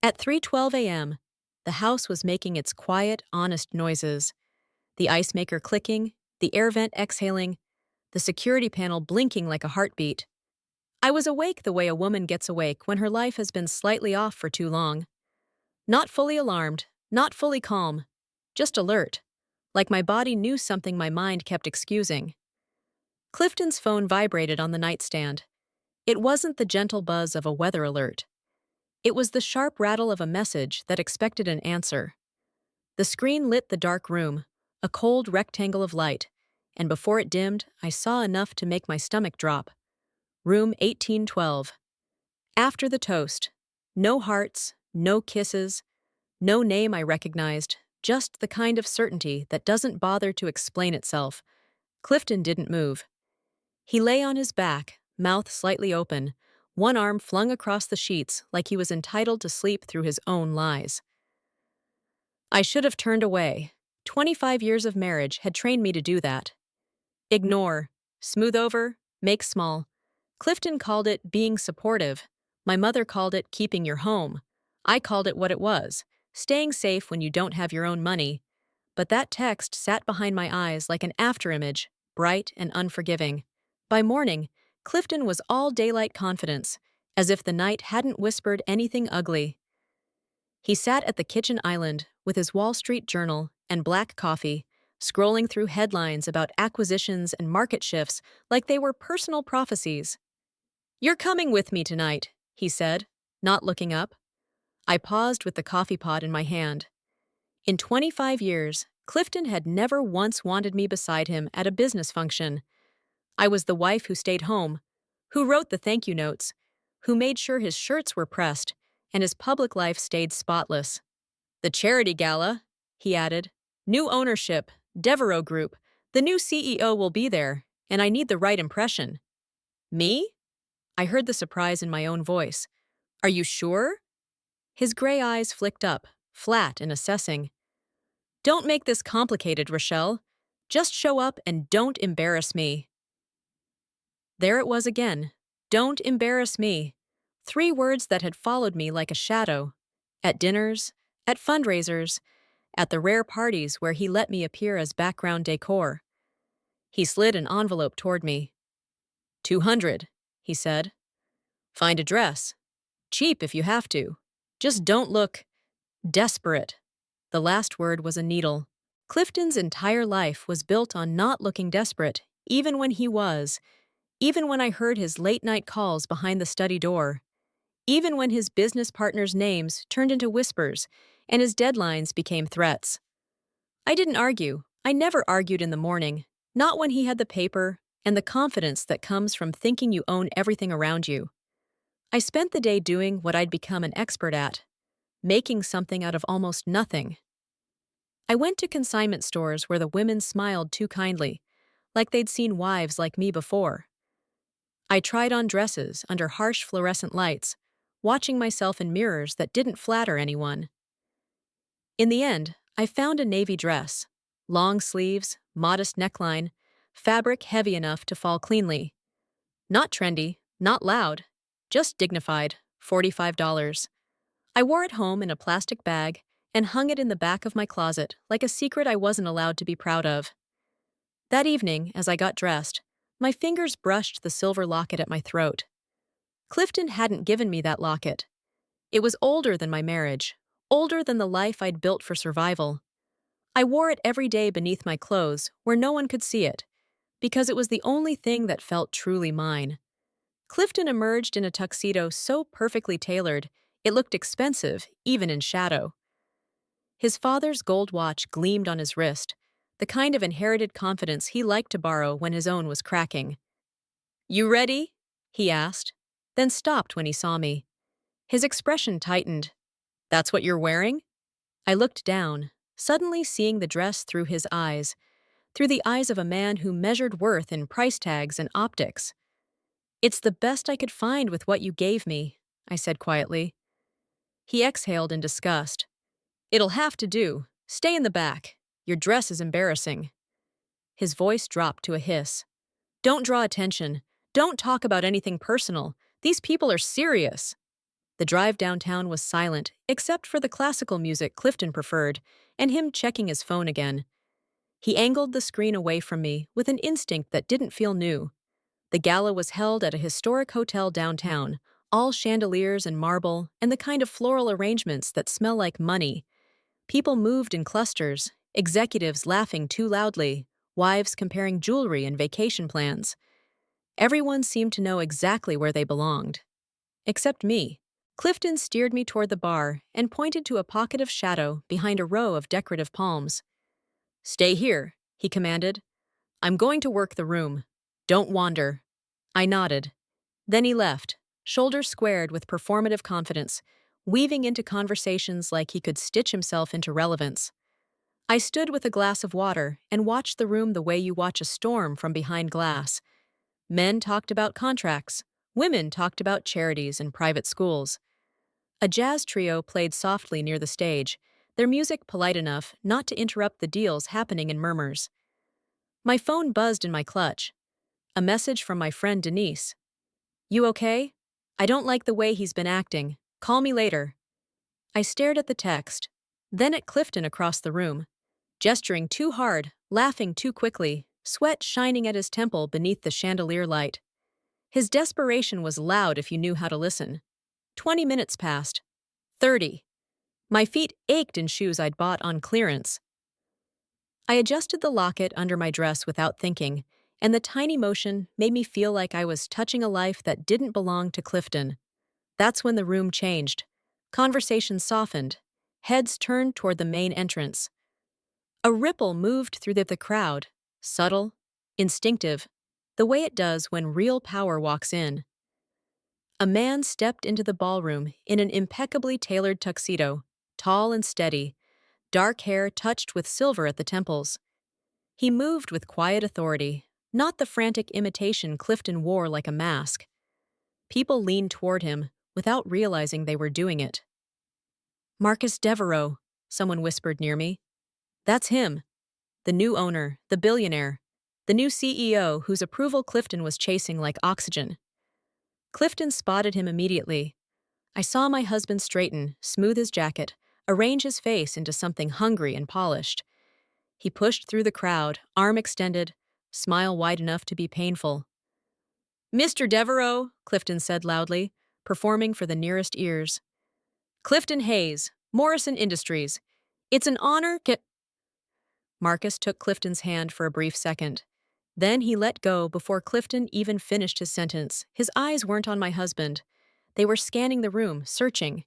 At 3:12 a.m., the house was making its quiet, honest noises. The ice maker clicking, the air vent exhaling, the security panel blinking like a heartbeat. I was awake the way a woman gets awake when her life has been slightly off for too long. Not fully alarmed, not fully calm, just alert, like my body knew something my mind kept excusing. Clifton's phone vibrated on the nightstand. It wasn't the gentle buzz of a weather alert. It was the sharp rattle of a message that expected an answer. The screen lit the dark room, a cold rectangle of light, and before it dimmed, I saw enough to make my stomach drop. Room 1812. After the toast. No hearts, no kisses, no name I recognized, just the kind of certainty that doesn't bother to explain itself. Clifton didn't move. He lay on his back, mouth slightly open, one arm flung across the sheets like he was entitled to sleep through his own lies. I should have turned away. 25 years of marriage had trained me to do that. Ignore, smooth over, make small. Clifton called it being supportive. My mother called it keeping your home. I called it what it was, staying safe when you don't have your own money. But that text sat behind my eyes like an afterimage, bright and unforgiving. By morning, Clifton was all daylight confidence, as if the night hadn't whispered anything ugly. He sat at the kitchen island with his Wall Street Journal and black coffee, scrolling through headlines about acquisitions and market shifts like they were personal prophecies. "You're coming with me tonight," he said, not looking up. I paused with the coffee pot in my hand. In 25 years, Clifton had never once wanted me beside him at a business function. I was the wife who stayed home, who wrote the thank you notes, who made sure his shirts were pressed, and his public life stayed spotless. "The charity gala," he added. "New ownership, Devereaux Group. The new CEO will be there, and I need the right impression." "Me?" I heard the surprise in my own voice. "Are you sure?" His gray eyes flicked up, flat and assessing. "Don't make this complicated, Rochelle. Just show up and don't embarrass me." There it was again. Don't embarrass me. 3 words that had followed me like a shadow. At dinners, at fundraisers, at the rare parties where he let me appear as background decor. He slid an envelope toward me. 200, he said. "Find a dress. Cheap if you have to. Just don't look desperate." The last word was a needle. Clifton's entire life was built on not looking desperate, even when he was. Even when I heard his late-night calls behind the study door. Even when his business partners' names turned into whispers and his deadlines became threats. I didn't argue. I never argued in the morning, not when he had the paper and the confidence that comes from thinking you own everything around you. I spent the day doing what I'd become an expert at, making something out of almost nothing. I went to consignment stores where the women smiled too kindly, like they'd seen wives like me before. I tried on dresses under harsh fluorescent lights, watching myself in mirrors that didn't flatter anyone. In the end, I found a navy dress. Long sleeves, modest neckline, fabric heavy enough to fall cleanly. Not trendy, not loud, just dignified, $45. I wore it home in a plastic bag and hung it in the back of my closet like a secret I wasn't allowed to be proud of. That evening, as I got dressed, my fingers brushed the silver locket at my throat. Clifton hadn't given me that locket. It was older than my marriage, older than the life I'd built for survival. I wore it every day beneath my clothes, where no one could see it, because it was the only thing that felt truly mine. Clifton emerged in a tuxedo so perfectly tailored, it looked expensive, even in shadow. His father's gold watch gleamed on his wrist, the kind of inherited confidence he liked to borrow when his own was cracking. "You ready?" he asked, then stopped when he saw me. His expression tightened. "That's what you're wearing?" I looked down, suddenly seeing the dress through his eyes, through the eyes of a man who measured worth in price tags and optics. "It's the best I could find with what you gave me," I said quietly. He exhaled in disgust. "It'll have to do. Stay in the back. Your dress is embarrassing." His voice dropped to a hiss. "Don't draw attention. Don't talk about anything personal. These people are serious." The drive downtown was silent, except for the classical music Clifton preferred, and him checking his phone again. He angled the screen away from me with an instinct that didn't feel new. The gala was held at a historic hotel downtown, all chandeliers and marble, and the kind of floral arrangements that smell like money. People moved in clusters, executives laughing too loudly, wives comparing jewelry and vacation plans. Everyone seemed to know exactly where they belonged. Except me. Clifton steered me toward the bar and pointed to a pocket of shadow behind a row of decorative palms. "Stay here," he commanded. "I'm going to work the room. Don't wander." I nodded. Then he left, shoulders squared with performative confidence, weaving into conversations like he could stitch himself into relevance. I stood with a glass of water and watched the room the way you watch a storm from behind glass. Men talked about contracts. Women talked about charities and private schools. A jazz trio played softly near the stage, their music polite enough not to interrupt the deals happening in murmurs. My phone buzzed in my clutch. A message from my friend Denise. "You okay? I don't like the way he's been acting. Call me later." I stared at the text, then at Clifton across the room, gesturing too hard, laughing too quickly, sweat shining at his temple beneath the chandelier light. His desperation was loud if you knew how to listen. 20 minutes passed. 30. My feet ached in shoes I'd bought on clearance. I adjusted the locket under my dress without thinking, and the tiny motion made me feel like I was touching a life that didn't belong to Clifton. That's when the room changed. Conversation softened. Heads turned toward the main entrance. A ripple moved through the crowd, subtle, instinctive, the way it does when real power walks in. A man stepped into the ballroom in an impeccably tailored tuxedo, tall and steady, dark hair touched with silver at the temples. He moved with quiet authority, not the frantic imitation Clifton wore like a mask. People leaned toward him without realizing they were doing it. "Marcus Devereaux," someone whispered near me. "That's him. The new owner, the billionaire, the new CEO whose approval Clifton was chasing like oxygen." Clifton spotted him immediately. I saw my husband straighten, smooth his jacket, arrange his face into something hungry and polished. He pushed through the crowd, arm extended, smile wide enough to be painful. "Mr. Devereaux," Clifton said loudly, performing for the nearest ears. "Clifton Hayes, Morrison Industries. It's an honor." Marcus took Clifton's hand for a brief second. Then he let go before Clifton even finished his sentence. His eyes weren't on my husband. They were scanning the room, searching.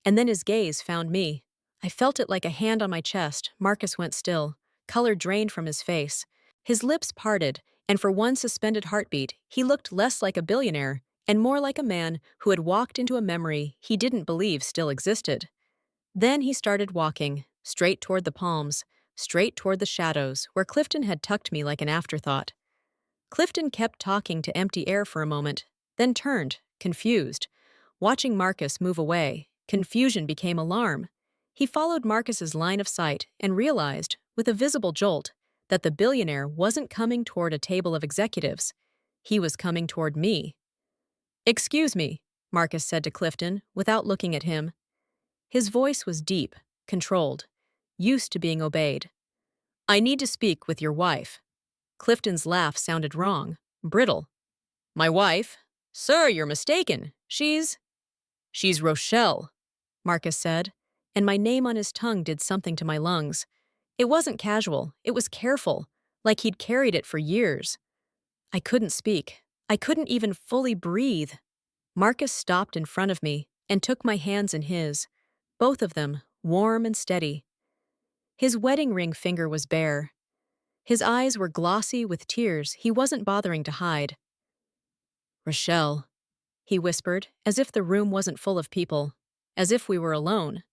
And then his gaze found me. I felt it like a hand on my chest. Marcus went still. Color drained from his face. His lips parted, and for one suspended heartbeat, he looked less like a billionaire and more like a man who had walked into a memory he didn't believe still existed. Then he started walking, straight toward the palms, straight toward the shadows, where Clifton had tucked me like an afterthought. Clifton kept talking to empty air for a moment, then turned, confused. Watching Marcus move away, confusion became alarm. He followed Marcus's line of sight and realized, with a visible jolt, that the billionaire wasn't coming toward a table of executives. He was coming toward me. "Excuse me," Marcus said to Clifton, without looking at him. His voice was deep, controlled, used to being obeyed. "I need to speak with your wife." Clifton's laugh sounded wrong, brittle. "My wife? Sir, you're mistaken. She's Rochelle," Marcus said, and my name on his tongue did something to my lungs. It wasn't casual, it was careful, like he'd carried it for years. I couldn't speak. I couldn't even fully breathe. Marcus stopped in front of me and took my hands in his, both of them warm and steady. His wedding ring finger was bare. His eyes were glossy with tears he wasn't bothering to hide. "Rochelle," he whispered, as if the room wasn't full of people, as if we were alone.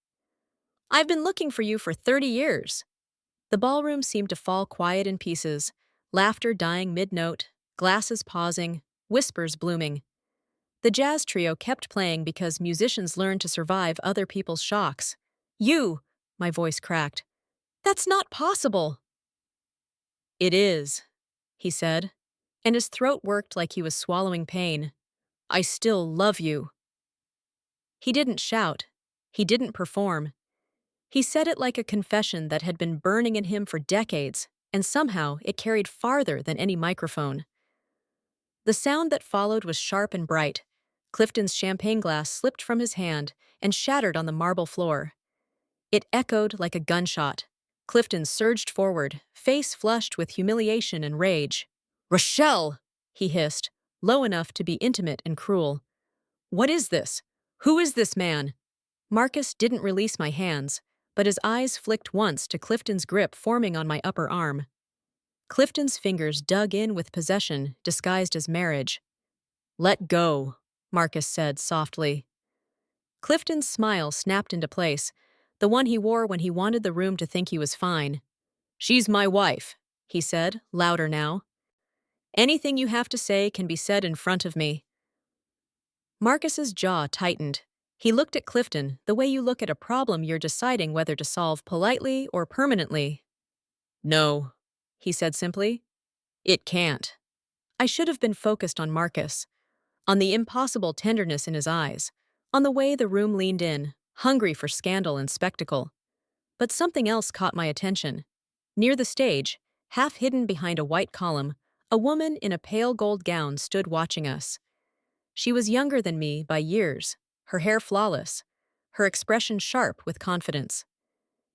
"I've been looking for you for 30 years. The ballroom seemed to fall quiet in pieces, laughter dying mid-note, glasses pausing, whispers blooming. The jazz trio kept playing because musicians learn to survive other people's shocks. "You!" My voice cracked. "That's not possible!" "It is," he said, and his throat worked like he was swallowing pain. "I still love you." He didn't shout. He didn't perform. He said it like a confession that had been burning in him for decades, and somehow it carried farther than any microphone. The sound that followed was sharp and bright. Clifton's champagne glass slipped from his hand and shattered on the marble floor. It echoed like a gunshot. Clifton surged forward, face flushed with humiliation and rage. "Rochelle!" he hissed, low enough to be intimate and cruel. "What is this? Who is this man?" Marcus didn't release my hands, but his eyes flicked once to Clifton's grip forming on my upper arm. Clifton's fingers dug in with possession disguised as marriage. "Let go," Marcus said softly. Clifton's smile snapped into place, the one he wore when he wanted the room to think he was fine. "She's my wife," he said, louder now. "Anything you have to say can be said in front of me." Marcus's jaw tightened. He looked at Clifton the way you look at a problem you're deciding whether to solve politely or permanently. "No," he said simply. "It can't." I should have been focused on Marcus, on the impossible tenderness in his eyes, on the way the room leaned in, hungry for scandal and spectacle. But something else caught my attention. Near the stage, half hidden behind a white column, a woman in a pale gold gown stood watching us. She was younger than me by years, her hair flawless, her expression sharp with confidence.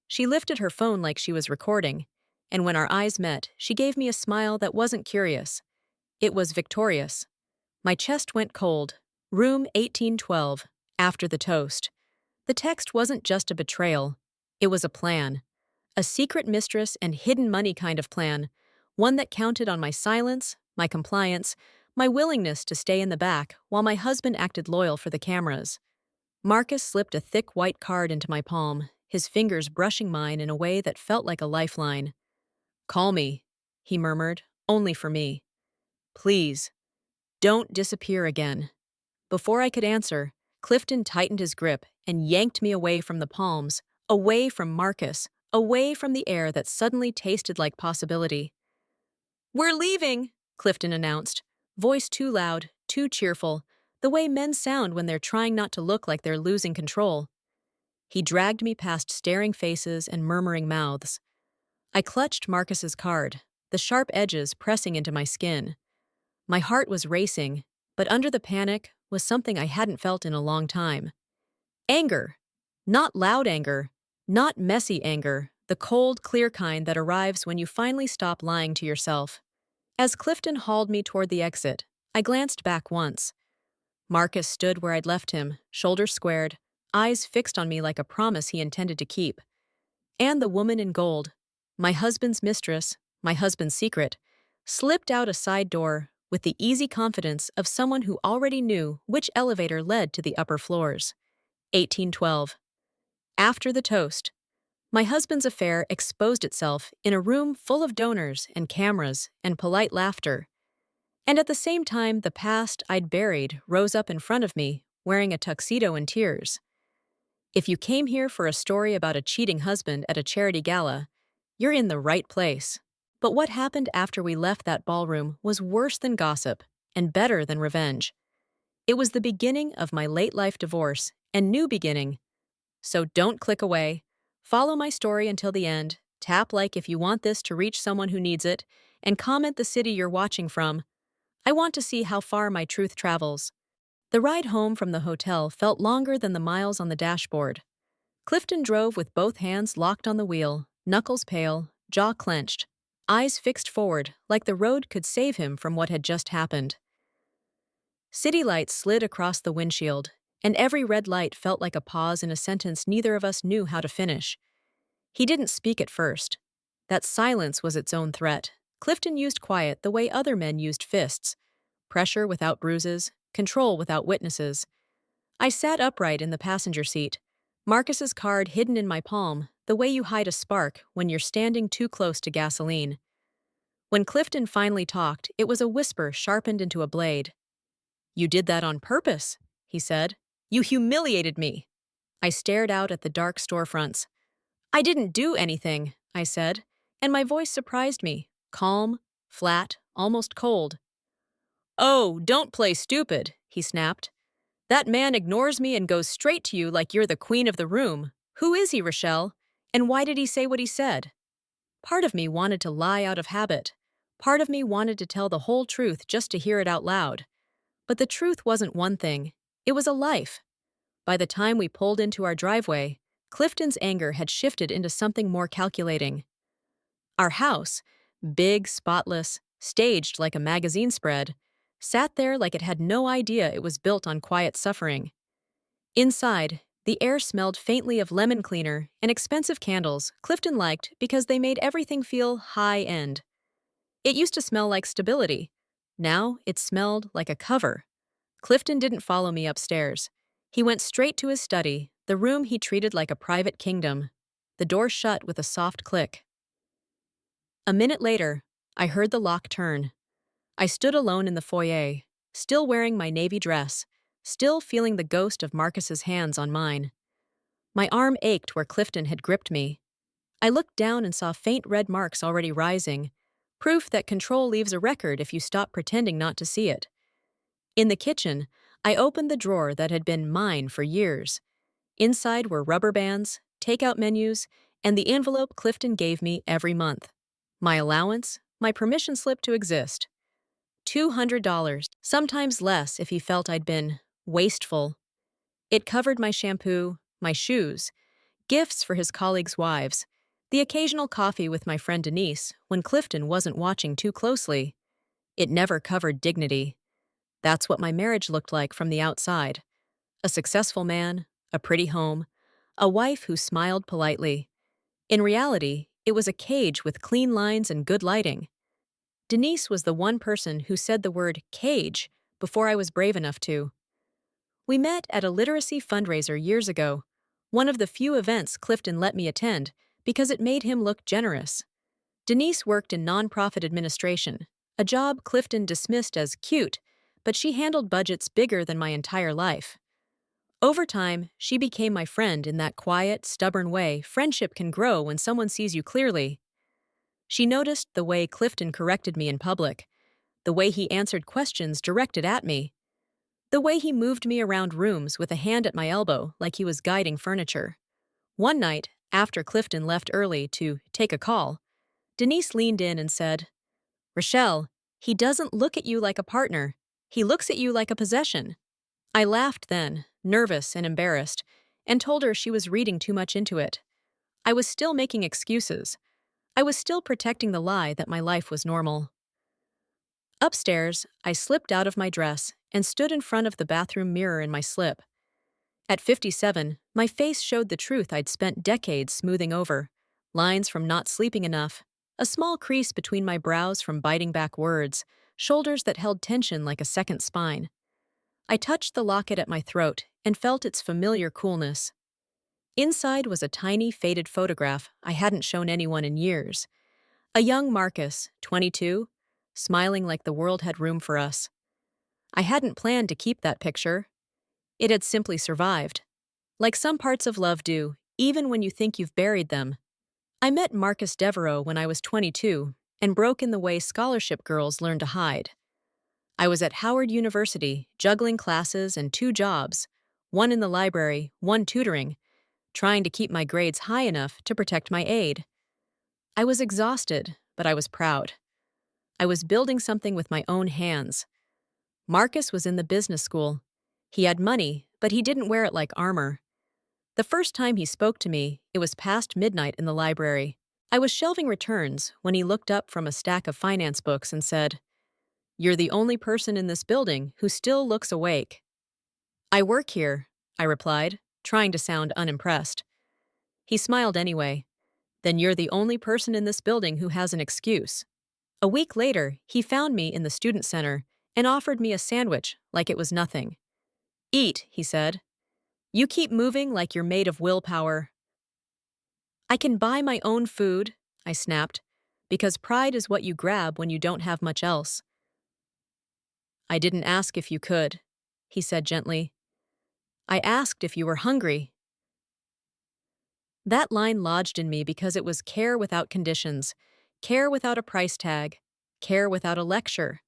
She lifted her phone like she was recording, and when our eyes met, she gave me a smile that wasn't curious. It was victorious. My chest went cold. Room 1812, after the toast. The text wasn't just a betrayal. It was a plan. A secret mistress and hidden money kind of plan. One that counted on my silence, my compliance, my willingness to stay in the back while my husband acted loyal for the cameras. Marcus slipped a thick white card into my palm, his fingers brushing mine in a way that felt like a lifeline. "Call me," he murmured, only for me. "Please, don't disappear again." Before I could answer, Clifton tightened his grip and yanked me away from the palms, away from Marcus, away from the air that suddenly tasted like possibility. "We're leaving," Clifton announced, voice too loud, too cheerful, the way men sound when they're trying not to look like they're losing control. He dragged me past staring faces and murmuring mouths. I clutched Marcus's card, the sharp edges pressing into my skin. My heart was racing, but under the panic was something I hadn't felt in a long time. Anger. Not loud anger, not messy anger, the cold, clear kind that arrives when you finally stop lying to yourself. As Clifton hauled me toward the exit, I glanced back once. Marcus stood where I'd left him, shoulders squared, eyes fixed on me like a promise he intended to keep. And the woman in gold, my husband's mistress, my husband's secret, slipped out a side door with the easy confidence of someone who already knew which elevator led to the upper floors. 1812. After the toast, my husband's affair exposed itself in a room full of donors and cameras and polite laughter. And at the same time, the past I'd buried rose up in front of me, wearing a tuxedo and tears. If you came here for a story about a cheating husband at a charity gala, you're in the right place. But what happened after we left that ballroom was worse than gossip and better than revenge. It was the beginning of my late-life divorce and new beginning. So don't click away. Follow my story until the end, tap like if you want this to reach someone who needs it, and comment the city you're watching from. I want to see how far my truth travels. The ride home from the hotel felt longer than the miles on the dashboard. Clifton drove with both hands locked on the wheel, knuckles pale, jaw clenched, eyes fixed forward like the road could save him from what had just happened. City lights slid across the windshield, and every red light felt like a pause in a sentence neither of us knew how to finish. He didn't speak at first. That silence was its own threat. Clifton used quiet the way other men used fists. Pressure without bruises, control without witnesses. I sat upright in the passenger seat, Marcus's card hidden in my palm, the way you hide a spark when you're standing too close to gasoline. When Clifton finally talked, it was a whisper sharpened into a blade. "You did that on purpose," he said. "You humiliated me." I stared out at the dark storefronts. "I didn't do anything," I said, and my voice surprised me, calm, flat, almost cold. "Oh, don't play stupid," he snapped. That man ignores me and goes straight to you like you're the queen of the room. Who is he, Rochelle? And why did he say what he said? Part of me wanted to lie out of habit. Part of me wanted to tell the whole truth just to hear it out loud. But the truth wasn't one thing. It was a life. By the time we pulled into our driveway, Clifton's anger had shifted into something more calculating. Our house, big, spotless, staged like a magazine spread, sat there like it had no idea it was built on quiet suffering. Inside, the air smelled faintly of lemon cleaner and expensive candles Clifton liked because they made everything feel high-end. It used to smell like stability. Now it smelled like a cover. Clifton didn't follow me upstairs. He went straight to his study, the room he treated like a private kingdom. The door shut with a soft click. A minute later, I heard the lock turn. I stood alone in the foyer, still wearing my navy dress, still feeling the ghost of Marcus's hands on mine. My arm ached where Clifton had gripped me. I looked down and saw faint red marks already rising, proof that control leaves a record if you stop pretending not to see it. In the kitchen, I opened the drawer that had been mine for years. Inside were rubber bands, takeout menus, and the envelope Clifton gave me every month. My allowance, my permission slip to exist. $200, sometimes less if he felt I'd been wasteful. It covered my shampoo, my shoes, gifts for his colleagues' wives, the occasional coffee with my friend Denise when Clifton wasn't watching too closely. It never covered dignity. That's what my marriage looked like from the outside. A successful man, a pretty home, a wife who smiled politely. In reality, it was a cage with clean lines and good lighting. Denise was the one person who said the word cage before I was brave enough to. We met at a literacy fundraiser years ago, one of the few events Clifton let me attend because it made him look generous. Denise worked in nonprofit administration, a job Clifton dismissed as cute, but she handled budgets bigger than my entire life. Over time, she became my friend in that quiet, stubborn way friendship can grow when someone sees you clearly. She noticed the way Clifton corrected me in public, the way he answered questions directed at me, the way he moved me around rooms with a hand at my elbow like he was guiding furniture. One night, after Clifton left early to take a call, Denise leaned in and said, "Rochelle, he doesn't look at you like a partner. He looks at you like a possession." I laughed then, nervous and embarrassed, and told her she was reading too much into it. I was still making excuses. I was still protecting the lie that my life was normal. Upstairs, I slipped out of my dress and stood in front of the bathroom mirror in my slip. At 57, my face showed the truth I'd spent decades smoothing over. Lines from not sleeping enough, a small crease between my brows from biting back words, shoulders that held tension like a second spine. I touched the locket at my throat and felt its familiar coolness. Inside was a tiny, faded photograph I hadn't shown anyone in years. A young Marcus, 22, smiling like the world had room for us. I hadn't planned to keep that picture. It had simply survived. Like some parts of love do, even when you think you've buried them. I met Marcus Devereaux when I was 22 and broke in the way scholarship girls learn to hide. I was at Howard University, juggling classes and 2 jobs, one in the library, one tutoring, trying to keep my grades high enough to protect my aide. I was exhausted, but I was proud. I was building something with my own hands. Marcus was in the business school. He had money, but he didn't wear it like armor. The first time he spoke to me, it was past midnight in the library. I was shelving returns when he looked up from a stack of finance books and said, "You're the only person in this building who still looks awake." "I work here," I replied, trying to sound unimpressed. He smiled anyway. "Then you're the only person in this building who has an excuse." A week later, he found me in the student center and offered me a sandwich like it was nothing. "Eat," he said. "You keep moving like you're made of willpower." "I can buy my own food," I snapped, because pride is what you grab when you don't have much else. "I didn't ask if you could," he said gently. "I asked if you were hungry." That line lodged in me because it was care without conditions, care without a price tag, care without a lecture.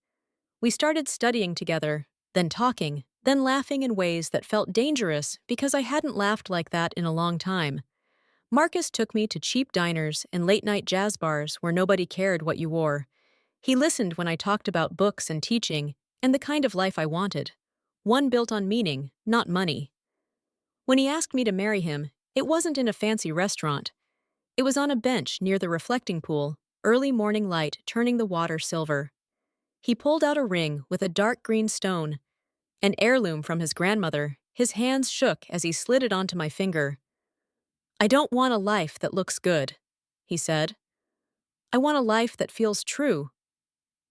We started studying together, then talking, then laughing in ways that felt dangerous because I hadn't laughed like that in a long time. Marcus took me to cheap diners and late-night jazz bars where nobody cared what you wore. He listened when I talked about books and teaching and the kind of life I wanted. One built on meaning, not money. When he asked me to marry him, it wasn't in a fancy restaurant. It was on a bench near the reflecting pool, early morning light turning the water silver. He pulled out a ring with a dark green stone, an heirloom from his grandmother. His hands shook as he slid it onto my finger. "I don't want a life that looks good," he said. "I want a life that feels true.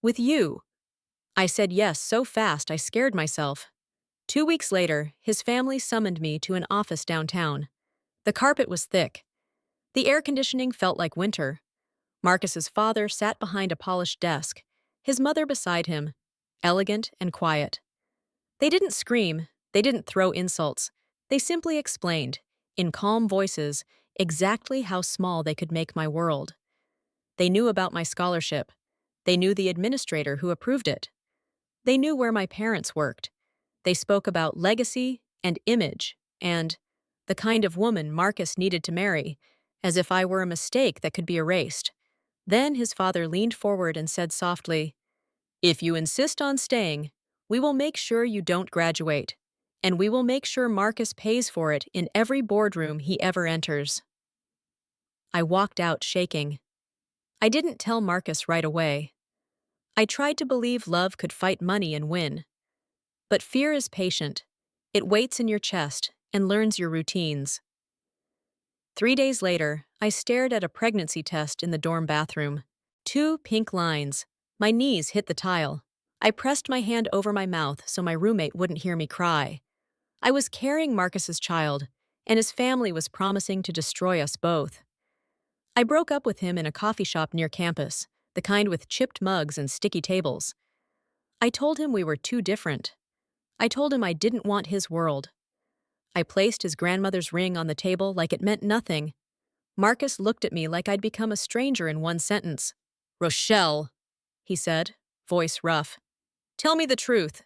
With you." I said yes so fast I scared myself. 2 weeks later, his family summoned me to an office downtown. The carpet was thick. The air conditioning felt like winter. Marcus's father sat behind a polished desk, his mother beside him, elegant and quiet. They didn't scream, they didn't throw insults. They simply explained, in calm voices, exactly how small they could make my world. They knew about my scholarship. They knew the administrator who approved it. They knew where my parents worked. They spoke about legacy and image and the kind of woman Marcus needed to marry, as if I were a mistake that could be erased. Then his father leaned forward and said softly, "If you insist on staying, we will make sure you don't graduate, and we will make sure Marcus pays for it in every boardroom he ever enters." I walked out shaking. I didn't tell Marcus right away. I tried to believe love could fight money and win. But fear is patient. It waits in your chest and learns your routines. 3 days later, I stared at a pregnancy test in the dorm bathroom. 2 pink lines. My knees hit the tile. I pressed my hand over my mouth so my roommate wouldn't hear me cry. I was carrying Marcus's child, and his family was promising to destroy us both. I broke up with him in a coffee shop near campus, the kind with chipped mugs and sticky tables. I told him we were too different. I told him I didn't want his world. I placed his grandmother's ring on the table like it meant nothing. Marcus looked at me like I'd become a stranger in one sentence. "Rochelle," he said, voice rough. "Tell me the truth."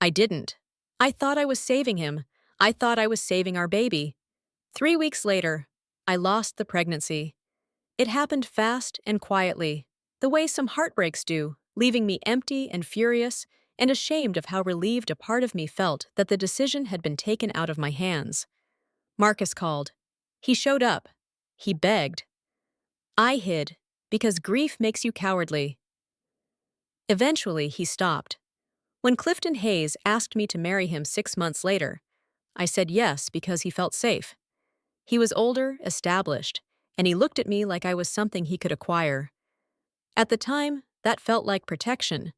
I didn't. I thought I was saving him. I thought I was saving our baby. 3 weeks later, I lost the pregnancy. It happened fast and quietly, the way some heartbreaks do, leaving me empty and furious and ashamed of how relieved a part of me felt that the decision had been taken out of my hands. Marcus called. He showed up. He begged. I hid, because grief makes you cowardly. Eventually, he stopped. When Clifton Hayes asked me to marry him 6 months later, I said yes because he felt safe. He was older, established, and he looked at me like I was something he could acquire. At the time, that felt like protection.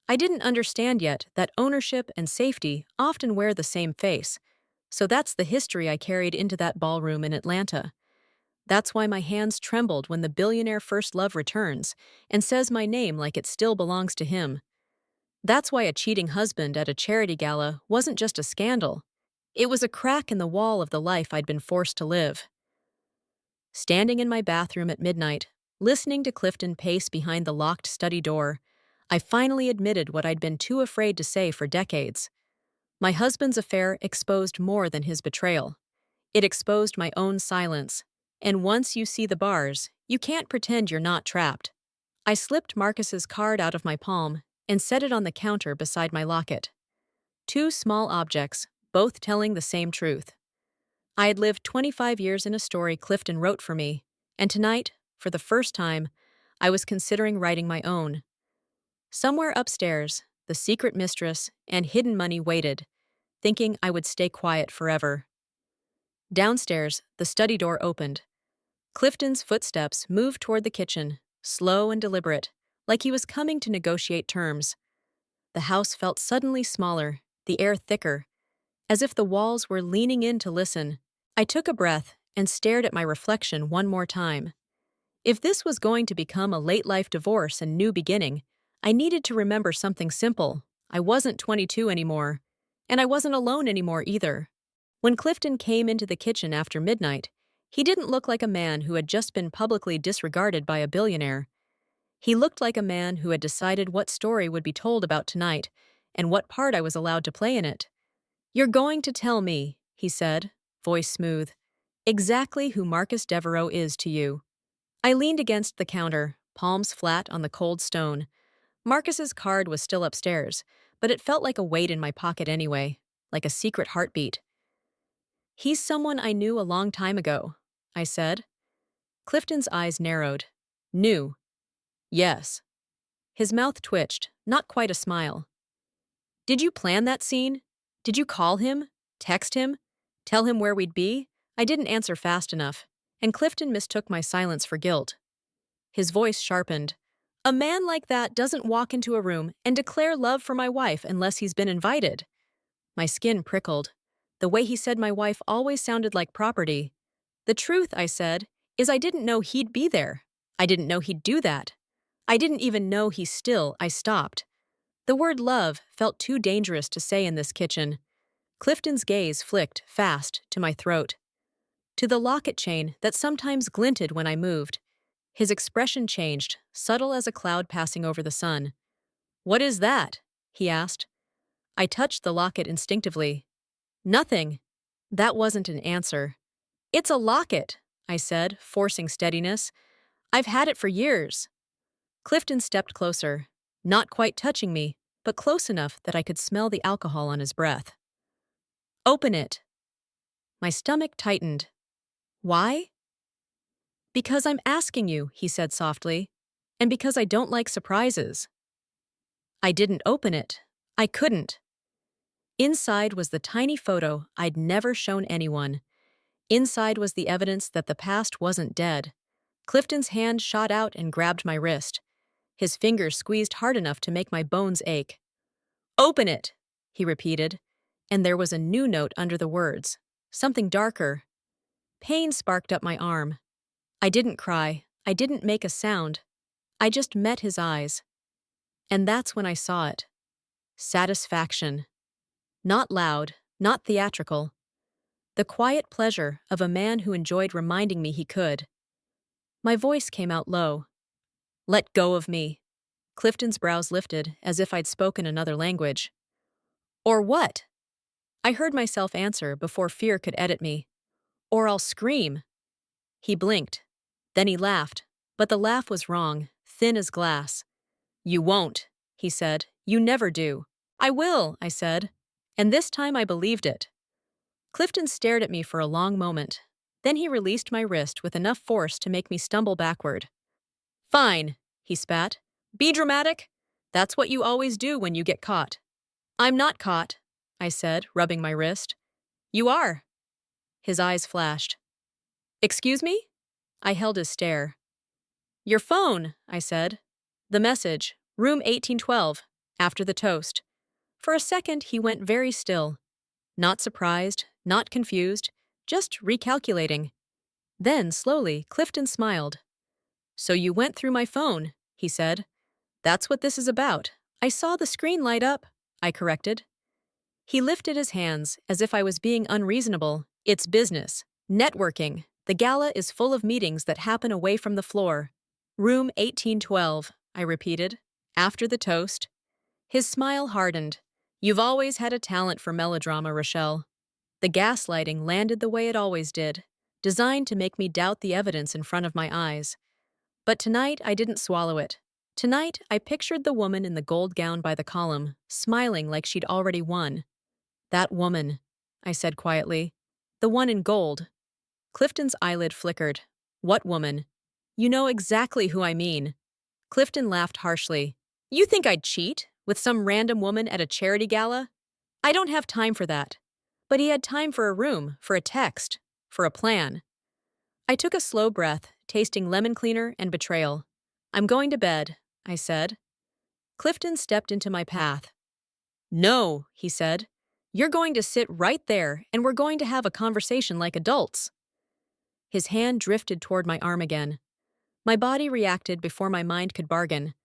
I didn't understand yet that ownership and safety often wear the same face, so that's the history I carried into that ballroom in Atlanta. That's why my hands trembled when the billionaire first love returns and says my name like it still belongs to him. That's why a cheating husband at a charity gala wasn't just a scandal. It was a crack in the wall of the life I'd been forced to live. Standing in my bathroom at midnight, listening to Clifton pace behind the locked study door, I finally admitted what I'd been too afraid to say for decades. My husband's affair exposed more than his betrayal. It exposed my own silence. And once you see the bars, you can't pretend you're not trapped. I slipped Marcus's card out of my palm and set it on the counter beside my locket. 2 small objects, both telling the same truth. I had lived 25 years in a story Clifton wrote for me, and tonight, for the first time, I was considering writing my own. Somewhere upstairs, the secret mistress and hidden money waited, thinking I would stay quiet forever. Downstairs, the study door opened. Clifton's footsteps moved toward the kitchen, slow and deliberate, like he was coming to negotiate terms. The house felt suddenly smaller, the air thicker, as if the walls were leaning in to listen. I took a breath and stared at my reflection one more time. If this was going to become a late-life divorce and new beginning, I needed to remember something simple. I wasn't 22 anymore, and I wasn't alone anymore either. When Clifton came into the kitchen after midnight, he didn't look like a man who had just been publicly disregarded by a billionaire. He looked like a man who had decided what story would be told about tonight, and what part I was allowed to play in it. "You're going to tell me," he said, voice smooth, "exactly who Marcus Devereaux is to you." I leaned against the counter, palms flat on the cold stone. Marcus's card was still upstairs, but it felt like a weight in my pocket anyway, like a secret heartbeat. "He's someone I knew a long time ago," I said. Clifton's eyes narrowed. "Knew?" "Yes." His mouth twitched, not quite a smile. "Did you plan that scene? Did you call him? Text him? Tell him where we'd be?" I didn't answer fast enough, and Clifton mistook my silence for guilt. His voice sharpened. "A man like that doesn't walk into a room and declare love for my wife unless he's been invited." My skin prickled. The way he said my wife always sounded like property. "The truth," I said, "is I didn't know he'd be there. I didn't know he'd do that. I didn't even know he still." I stopped. The word love felt too dangerous to say in this kitchen. Clifton's gaze flicked fast to my throat, to the locket chain that sometimes glinted when I moved. His expression changed, subtle as a cloud passing over the sun. "What is that?" he asked. I touched the locket instinctively. "Nothing." That wasn't an answer. "It's a locket," I said, forcing steadiness. "I've had it for years." Clifton stepped closer, not quite touching me, but close enough that I could smell the alcohol on his breath. "Open it." My stomach tightened. "Why?" "Because I'm asking you," he said softly, "and because I don't like surprises." I didn't open it. I couldn't. Inside was the tiny photo I'd never shown anyone. Inside was the evidence that the past wasn't dead. Clifton's hand shot out and grabbed my wrist. His fingers squeezed hard enough to make my bones ache. "Open it," he repeated, and there was a new note under the words, something darker. Pain sparked up my arm. I didn't cry. I didn't make a sound. I just met his eyes. And that's when I saw it. Satisfaction. Not loud, not theatrical. The quiet pleasure of a man who enjoyed reminding me he could. My voice came out low. "Let go of me." Clifton's brows lifted as if I'd spoken another language. "Or what?" I heard myself answer before fear could edit me. "Or I'll scream." He blinked. Then he laughed, but the laugh was wrong, thin as glass. "You won't," he said. "You never do." "I will," I said. And this time I believed it. Clifton stared at me for a long moment. Then he released my wrist with enough force to make me stumble backward. "Fine," he spat. "Be dramatic. That's what you always do when you get caught." "I'm not caught," I said, rubbing my wrist. "You are." His eyes flashed. "Excuse me?" I held his stare. "Your phone," I said. "The message, room 1812, after the toast." For a second, he went very still. Not surprised, not confused, just recalculating. Then, slowly, Clifton smiled. "So you went through my phone," he said. "That's what this is about. I saw the screen light up," I corrected. He lifted his hands as if I was being unreasonable. "It's business. Networking. The gala is full of meetings that happen away from the floor." "Room 1812, I repeated. "After the toast." His smile hardened. "You've always had a talent for melodrama, Rochelle." The gaslighting landed the way it always did, designed to make me doubt the evidence in front of my eyes. But tonight I didn't swallow it. Tonight I pictured the woman in the gold gown by the column, smiling like she'd already won. "That woman," I said quietly. "The one in gold." Clifton's eyelid flickered. "What woman?" "You know exactly who I mean." Clifton laughed harshly. "You think I'd cheat with some random woman at a charity gala? I don't have time for that." But he had time for a room, for a text, for a plan. I took a slow breath, tasting lemon cleaner and betrayal. "I'm going to bed," I said. Clifton stepped into my path. "No," he said. "You're going to sit right there, and we're going to have a conversation like adults." His hand drifted toward my arm again. My body reacted before my mind could bargain.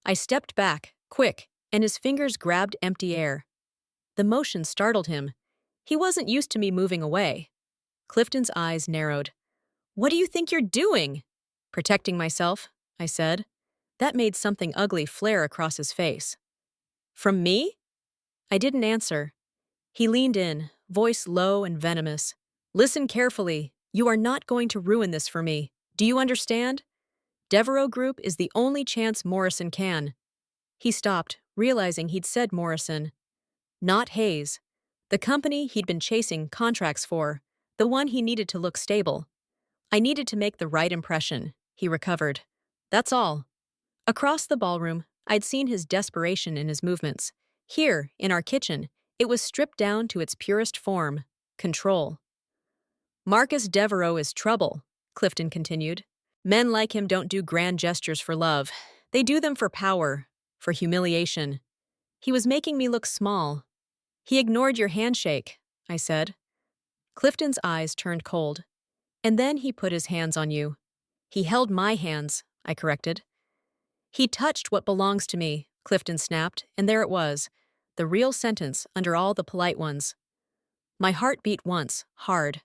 I stepped back, quick, and his fingers grabbed empty air. The motion startled him. He wasn't used to me moving away. Clifton's eyes narrowed. "What do you think you're doing?" "Protecting myself," I said. That made something ugly flare across his face. "From me?" I didn't answer. He leaned in, voice low and venomous. Listen carefully. You are not going to ruin this for me. Do you understand? Devereaux Group is the only chance Morrison can. He stopped, realizing he'd said Morrison. Not Hayes. The company he'd been chasing contracts for. The one he needed to look stable. I needed to make the right impression. He recovered. That's all. Across the ballroom, I'd seen his desperation in his movements. Here, in our kitchen, it was stripped down to its purest form, control. Marcus Devereaux is trouble, Clifton continued. Men like him don't do grand gestures for love. They do them for power, for humiliation. He was making me look small. He ignored your handshake, I said. Clifton's eyes turned cold. And then he put his hands on you. He held my hands, I corrected. He touched what belongs to me, Clifton snapped, and there it was, the real sentence under all the polite ones. My heart beat once, hard.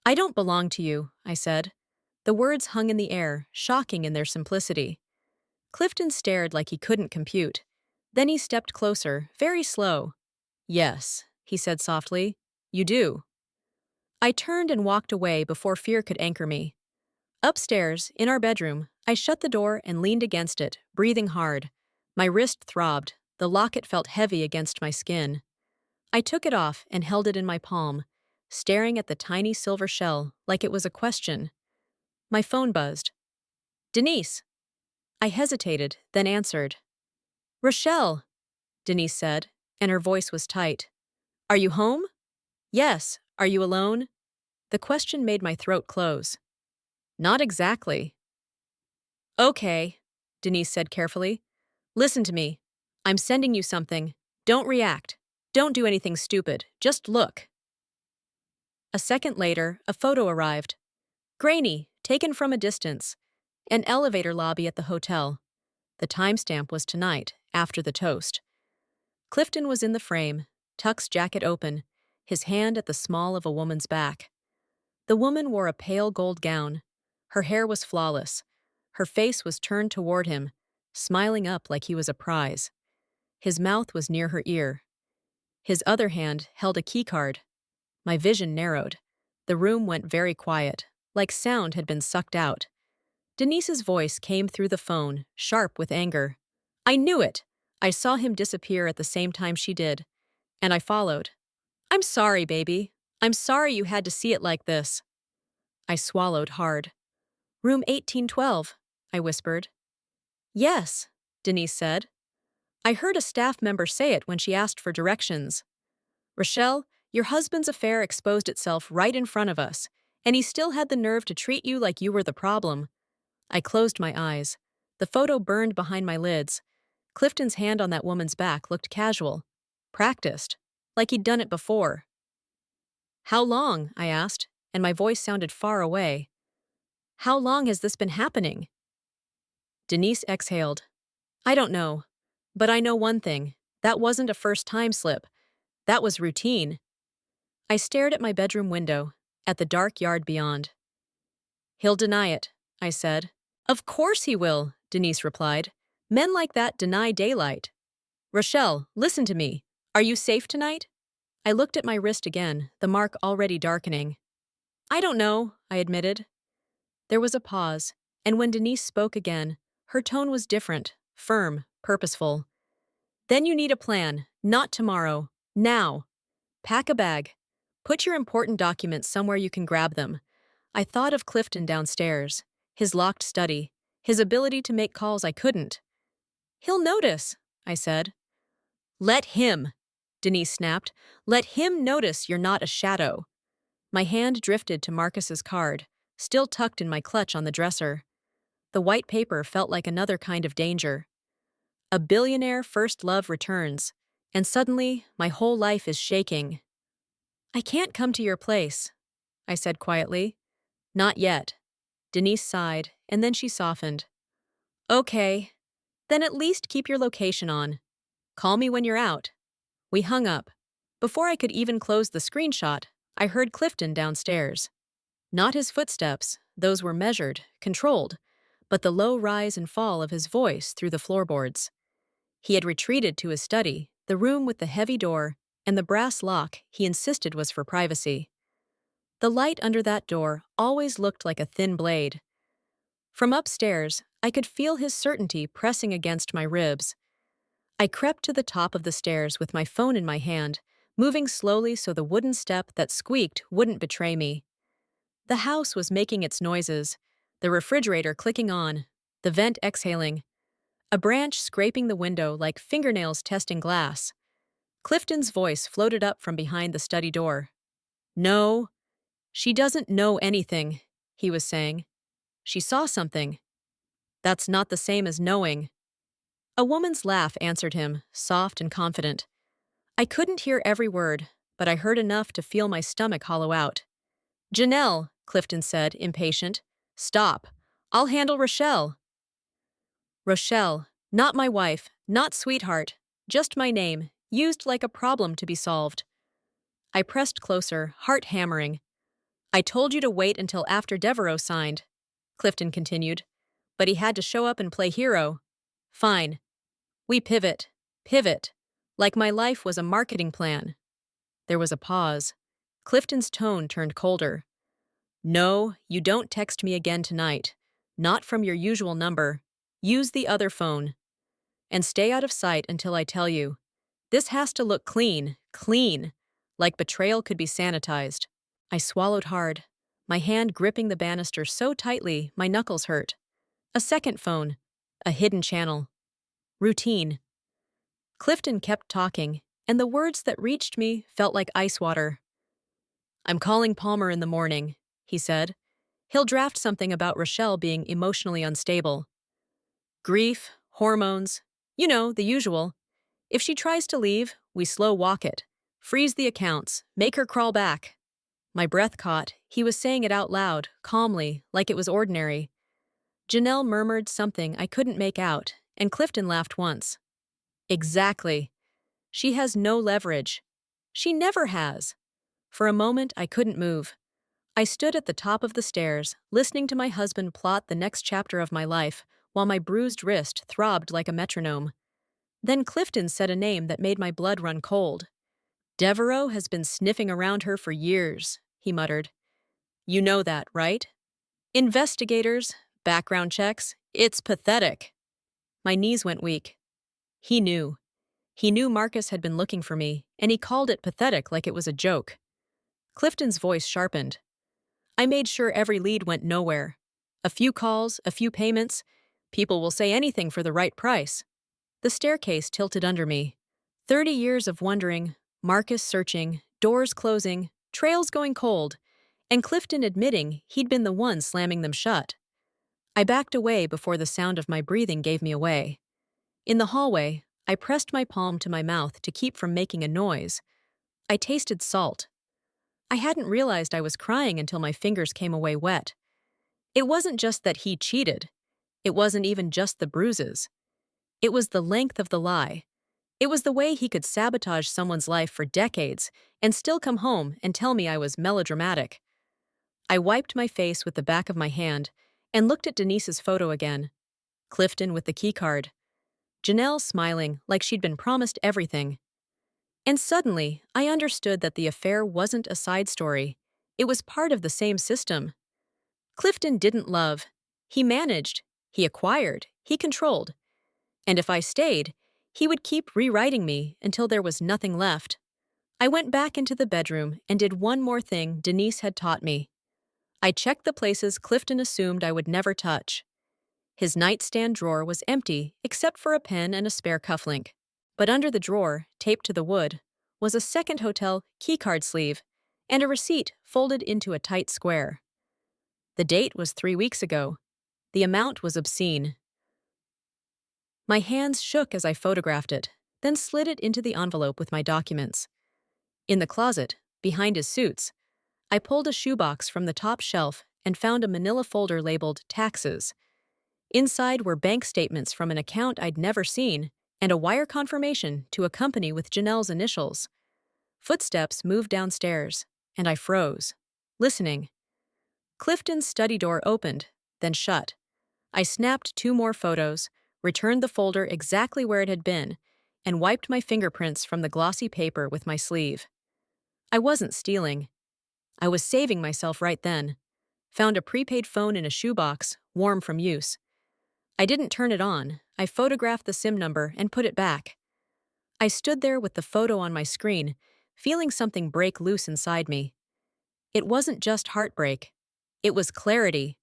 I don't belong to you, I said. The words hung in the air, shocking in their simplicity. Clifton stared like he couldn't compute. Then he stepped closer, very slow. Yes, he said softly, you do. I turned and walked away before fear could anchor me. Upstairs, in our bedroom, I shut the door and leaned against it, breathing hard. My wrist throbbed. The locket felt heavy against my skin. I took it off and held it in my palm, staring at the tiny silver shell like it was a question. My phone buzzed. Denise. I hesitated, then answered. Rochelle, Denise said, and her voice was tight. Are you home? Yes. Are you alone? The question made my throat close. Not exactly. Okay, Denise said carefully. Listen to me. I'm sending you something. Don't react. Don't do anything stupid. Just look. A second later, a photo arrived. Grainy, taken from a distance. An elevator lobby at the hotel. The timestamp was tonight, after the toast. Clifton was in the frame, Tuck's jacket open, his hand at the small of a woman's back. The woman wore a pale gold gown. Her hair was flawless. Her face was turned toward him, smiling up like he was a prize. His mouth was near her ear. His other hand held a keycard. My vision narrowed. The room went very quiet, like sound had been sucked out. Denise's voice came through the phone, sharp with anger. I knew it! I saw him disappear at the same time she did, and I followed. I'm sorry, baby. I'm sorry you had to see it like this. I swallowed hard. Room 1812, I whispered. Yes, Denise said. I heard a staff member say it when she asked for directions. Rochelle, your husband's affair exposed itself right in front of us, and he still had the nerve to treat you like you were the problem. I closed my eyes. The photo burned behind my lids. Clifton's hand on that woman's back looked casual, practiced, like he'd done it before. How long? I asked, and my voice sounded far away. How long has this been happening? Denise exhaled. I don't know. But I know one thing. That wasn't a first-time slip. That was routine. I stared at my bedroom window, at the dark yard beyond. He'll deny it, I said. Of course he will, Denise replied. Men like that deny daylight. Rochelle, listen to me. Are you safe tonight? I looked at my wrist again, the mark already darkening. I don't know, I admitted. There was a pause, and when Denise spoke again, her tone was different, firm, purposeful. Then you need a plan, not tomorrow, now. Pack a bag. Put your important documents somewhere you can grab them. I thought of Clifton downstairs, his locked study, his ability to make calls I couldn't. He'll notice, I said. Let him, Denise snapped. Let him notice you're not a shadow. My hand drifted to Marcus's card, still tucked in my clutch on the dresser. The white paper felt like another kind of danger. A billionaire first love returns, and suddenly my whole life is shaking. I can't come to your place, I said quietly. Not yet. Denise sighed, and then she softened. Okay. Then at least keep your location on. Call me when you're out. We hung up. Before I could even close the screenshot, I heard Clifton downstairs. Not his footsteps, those were measured, controlled, but the low rise and fall of his voice through the floorboards. He had retreated to his study, the room with the heavy door, and the brass lock he insisted was for privacy. The light under that door always looked like a thin blade. From upstairs, I could feel his certainty pressing against my ribs. I crept to the top of the stairs with my phone in my hand, moving slowly so the wooden step that squeaked wouldn't betray me. The house was making its noises, the refrigerator clicking on, the vent exhaling, a branch scraping the window like fingernails testing glass. Clifton's voice floated up from behind the study door. "No, she doesn't know anything," he was saying. "She saw something. That's not the same as knowing." A woman's laugh answered him, soft and confident. I couldn't hear every word, but I heard enough to feel my stomach hollow out. "Janelle," Clifton said, impatient. "Stop. I'll handle Rochelle." Rochelle, not my wife, not sweetheart, just my name, used like a problem to be solved. I pressed closer, heart hammering. "I told you to wait until after Devereaux signed," Clifton continued. "But he had to show up and play hero." "Fine. We pivot. Pivot. Like my life was a marketing plan." There was a pause. Clifton's tone turned colder. "No, you don't text me again tonight. Not from your usual number. Use the other phone. And stay out of sight until I tell you. This has to look clean, clean, like betrayal could be sanitized." I swallowed hard, my hand gripping the banister so tightly my knuckles hurt. A second phone. A hidden channel. Routine. Clifton kept talking, and the words that reached me felt like ice water. "I'm calling Palmer in the morning," he said. "He'll draft something about Rochelle being emotionally unstable. Grief, hormones, you know, the usual. If she tries to leave, we slow walk it. Freeze the accounts, make her crawl back." My breath caught. He was saying it out loud, calmly, like it was ordinary. Janelle murmured something I couldn't make out, and Clifton laughed once. "Exactly. She has no leverage. She never has." For a moment, I couldn't move. I stood at the top of the stairs, listening to my husband plot the next chapter of my life, while my bruised wrist throbbed like a metronome. Then Clifton said a name that made my blood run cold. "Devereaux has been sniffing around her for years," he muttered. "You know that, right? Investigators, background checks, it's pathetic." My knees went weak. He knew. He knew Marcus had been looking for me, and he called it pathetic like it was a joke. Clifton's voice sharpened. "I made sure every lead went nowhere. A few calls, a few payments. People will say anything for the right price." The staircase tilted under me. 30 years of wondering, Marcus searching, doors closing, trails going cold, and Clifton admitting he'd been the one slamming them shut. I backed away before the sound of my breathing gave me away. In the hallway, I pressed my palm to my mouth to keep from making a noise. I tasted salt. I hadn't realized I was crying until my fingers came away wet. It wasn't just that he cheated. It wasn't even just the bruises. It was the length of the lie. It was the way he could sabotage someone's life for decades and still come home and tell me I was melodramatic. I wiped my face with the back of my hand and looked at Denise's photo again. Clifton with the keycard. Janelle smiling like she'd been promised everything. And suddenly, I understood that the affair wasn't a side story. It was part of the same system. Clifton didn't love. He managed. He acquired. He controlled. And if I stayed, he would keep rewriting me until there was nothing left. I went back into the bedroom and did one more thing Denise had taught me. I checked the places Clifton assumed I would never touch. His nightstand drawer was empty except for a pen and a spare cufflink. But under the drawer, taped to the wood, was a second hotel keycard sleeve and a receipt folded into a tight square. The date was 3 weeks ago. The amount was obscene. My hands shook as I photographed it, then slid it into the envelope with my documents. In the closet, behind his suits, I pulled a shoebox from the top shelf and found a manila folder labeled Taxes. Inside were bank statements from an account I'd never seen and a wire confirmation to a company with Janelle's initials. Footsteps moved downstairs, and I froze, listening. Clifton's study door opened, then shut. I snapped 2 more photos, returned the folder exactly where it had been, and wiped my fingerprints from the glossy paper with my sleeve. I wasn't stealing. I was saving myself right then. Found a prepaid phone in a shoebox, warm from use. I didn't turn it on. I photographed the SIM number and put it back. I stood there with the photo on my screen, feeling something break loose inside me. It wasn't just heartbreak. It was clarity.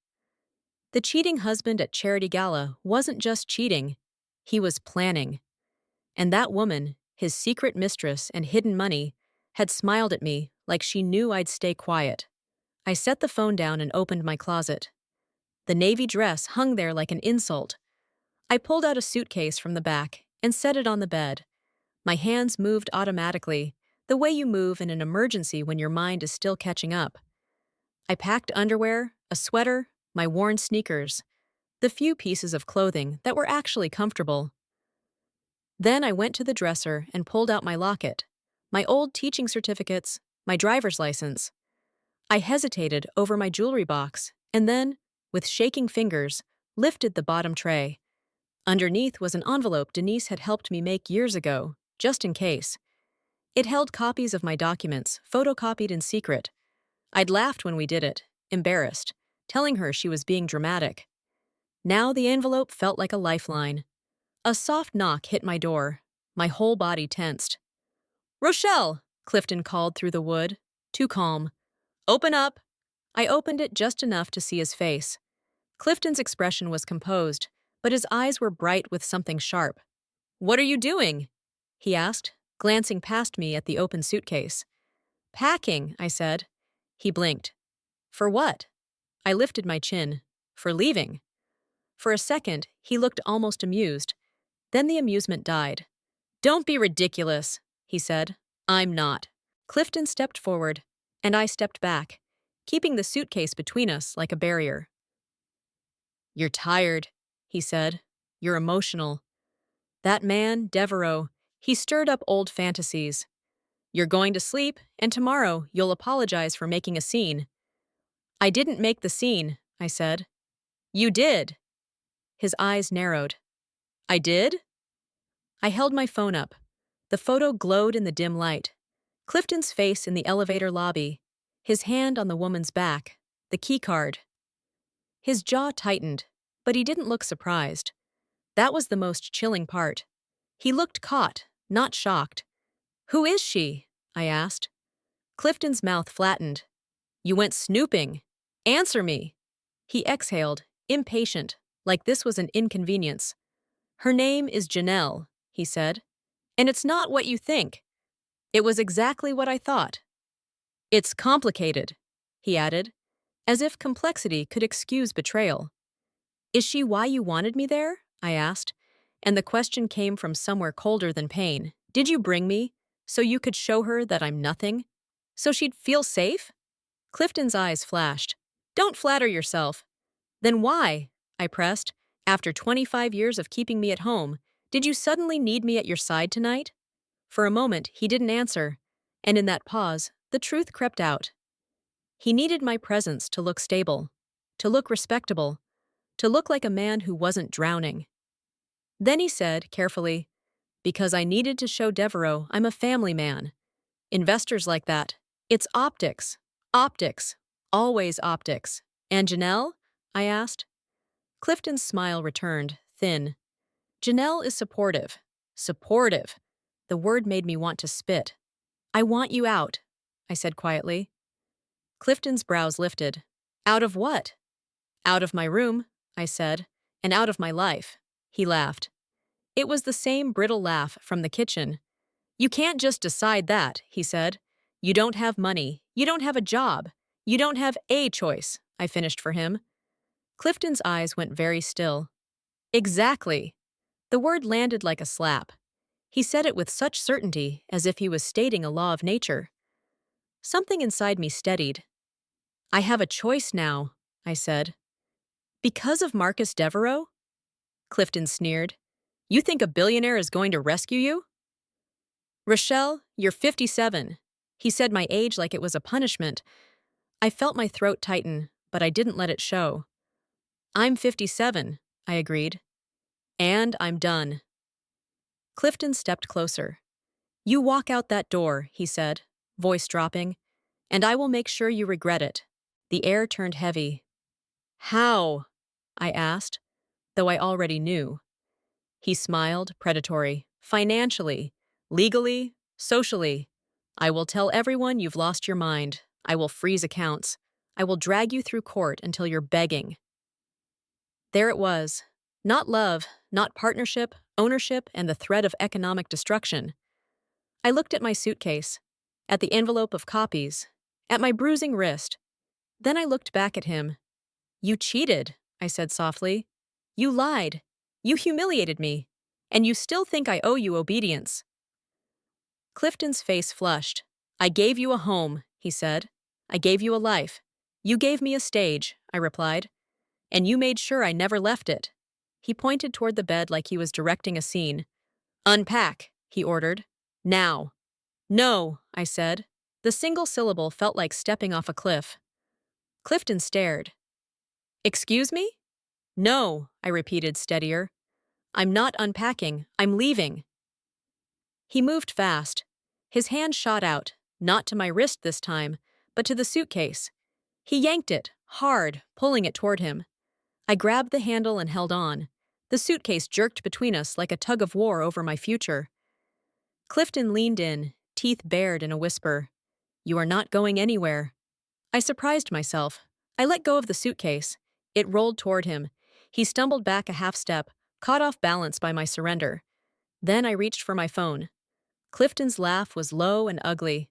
The cheating husband at Charity Gala wasn't just cheating. He was planning. And that woman, his secret mistress and hidden money, had smiled at me like she knew I'd stay quiet. I set the phone down and opened my closet. The navy dress hung there like an insult. I pulled out a suitcase from the back and set it on the bed. My hands moved automatically, the way you move in an emergency when your mind is still catching up. I packed underwear, a sweater, my worn sneakers, the few pieces of clothing that were actually comfortable. Then I went to the dresser and pulled out my locket, my old teaching certificates, my driver's license. I hesitated over my jewelry box and then, with shaking fingers, lifted the bottom tray. Underneath was an envelope Denise had helped me make years ago, just in case. It held copies of my documents, photocopied in secret. I'd laughed when we did it, embarrassed, telling her she was being dramatic. Now the envelope felt like a lifeline. A soft knock hit my door. My whole body tensed. "Rochelle!" Clifton called through the wood, too calm. "Open up!" I opened it just enough to see his face. Clifton's expression was composed, but his eyes were bright with something sharp. "What are you doing?" he asked, glancing past me at the open suitcase. "Packing," I said. He blinked. "For what?" I lifted my chin. "For leaving." For a second, he looked almost amused. Then the amusement died. "Don't be ridiculous," he said. "I'm not." Clifton stepped forward, and I stepped back, keeping the suitcase between us like a barrier. "You're tired," he said. "You're emotional." That man, Devereaux, he stirred up old fantasies. "You're going to sleep, and tomorrow you'll apologize for making a scene." "I didn't make the scene," I said. "You did." His eyes narrowed. "I did?" I held my phone up. The photo glowed in the dim light. Clifton's face in the elevator lobby, his hand on the woman's back, the keycard. His jaw tightened, but he didn't look surprised. That was the most chilling part. He looked caught, not shocked. "Who is she?" I asked. Clifton's mouth flattened. "You went snooping. Answer me." He exhaled, impatient, like this was an inconvenience. "Her name is Janelle," he said. "And it's not what you think." It was exactly what I thought. "It's complicated," he added, as if complexity could excuse betrayal. "Is she why you wanted me there?" I asked, and the question came from somewhere colder than pain. "Did you bring me so you could show her that I'm nothing? So she'd feel safe?" Clifton's eyes flashed. "Don't flatter yourself." "Then why?" I pressed. "After 25 years of keeping me at home, did you suddenly need me at your side tonight?" For a moment, he didn't answer, and in that pause, the truth crept out. He needed my presence to look stable, to look respectable, to look like a man who wasn't drowning. Then he said, carefully, "Because I needed to show Devereaux I'm a family man. Investors like that. It's optics. Optics. Always optics." "And Janelle?" I asked. Clifton's smile returned, thin. "Janelle is supportive." Supportive. The word made me want to spit. "I want you out," I said quietly. Clifton's brows lifted. "Out of what?" "Out of my room," I said, "and out of my life." He laughed. It was the same brittle laugh from the kitchen. "You can't just decide that," he said. "You don't have money. You don't have a job. You don't have a choice," I finished for him. Clifton's eyes went very still. "Exactly." The word landed like a slap. He said it with such certainty, as if he was stating a law of nature. Something inside me steadied. "I have a choice now," I said. "Because of Marcus Devereaux?" Clifton sneered. "You think a billionaire is going to rescue you?" "Rochelle, you're 57. He said my age like it was a punishment. I felt my throat tighten, but I didn't let it show. "I'm 57, I agreed. "And I'm done." Clifton stepped closer. "You walk out that door," he said, voice dropping, "and I will make sure you regret it." The air turned heavy. "How?" I asked, though I already knew. He smiled, predatory. "Financially, legally, socially. I will tell everyone you've lost your mind. I will freeze accounts. I will drag you through court until you're begging." There it was. Not love, not partnership, ownership, and the threat of economic destruction. I looked at my suitcase, at the envelope of copies, at my bruising wrist. Then I looked back at him. "You cheated," I said softly. "You lied. You humiliated me. And you still think I owe you obedience." Clifton's face flushed. "I gave you a home," he said. "I gave you a life. You gave me a stage," I replied. "And you made sure I never left it." He pointed toward the bed like he was directing a scene. "Unpack," he ordered. "Now." "No," I said. The single syllable felt like stepping off a cliff. Clifton stared. "Excuse me?" "No," I repeated, steadier. "I'm not unpacking. I'm leaving." He moved fast. His hand shot out, not to my wrist this time, but to the suitcase. He yanked it, hard, pulling it toward him. I grabbed the handle and held on. The suitcase jerked between us like a tug of war over my future. Clifton leaned in, teeth bared in a whisper. "You are not going anywhere." I surprised myself. I let go of the suitcase. It rolled toward him. He stumbled back a half step, caught off balance by my surrender. Then I reached for my phone. Clifton's laugh was low and ugly.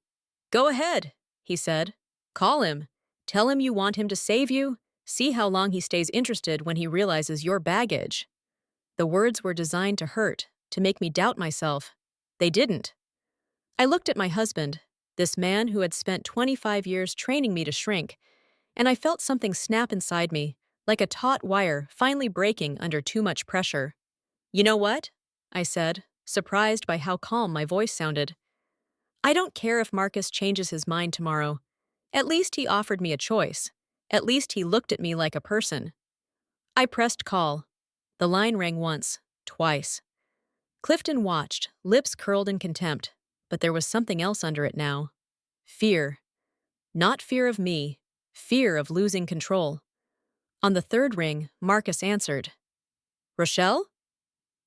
"Go ahead," he said. "Call him. Tell him you want him to save you. See how long he stays interested when he realizes your baggage." The words were designed to hurt, to make me doubt myself. They didn't. I looked at my husband, this man who had spent 25 years training me to shrink, and I felt something snap inside me, like a taut wire finally breaking under too much pressure. "You know what?" I said, surprised by how calm my voice sounded. "I don't care if Marcus changes his mind tomorrow. At least he offered me a choice. At least he looked at me like a person." I pressed call. The line rang once, twice. Clifton watched, lips curled in contempt, but there was something else under it now. Fear. Not fear of me, fear of losing control. On the third ring, Marcus answered. "Rochelle?"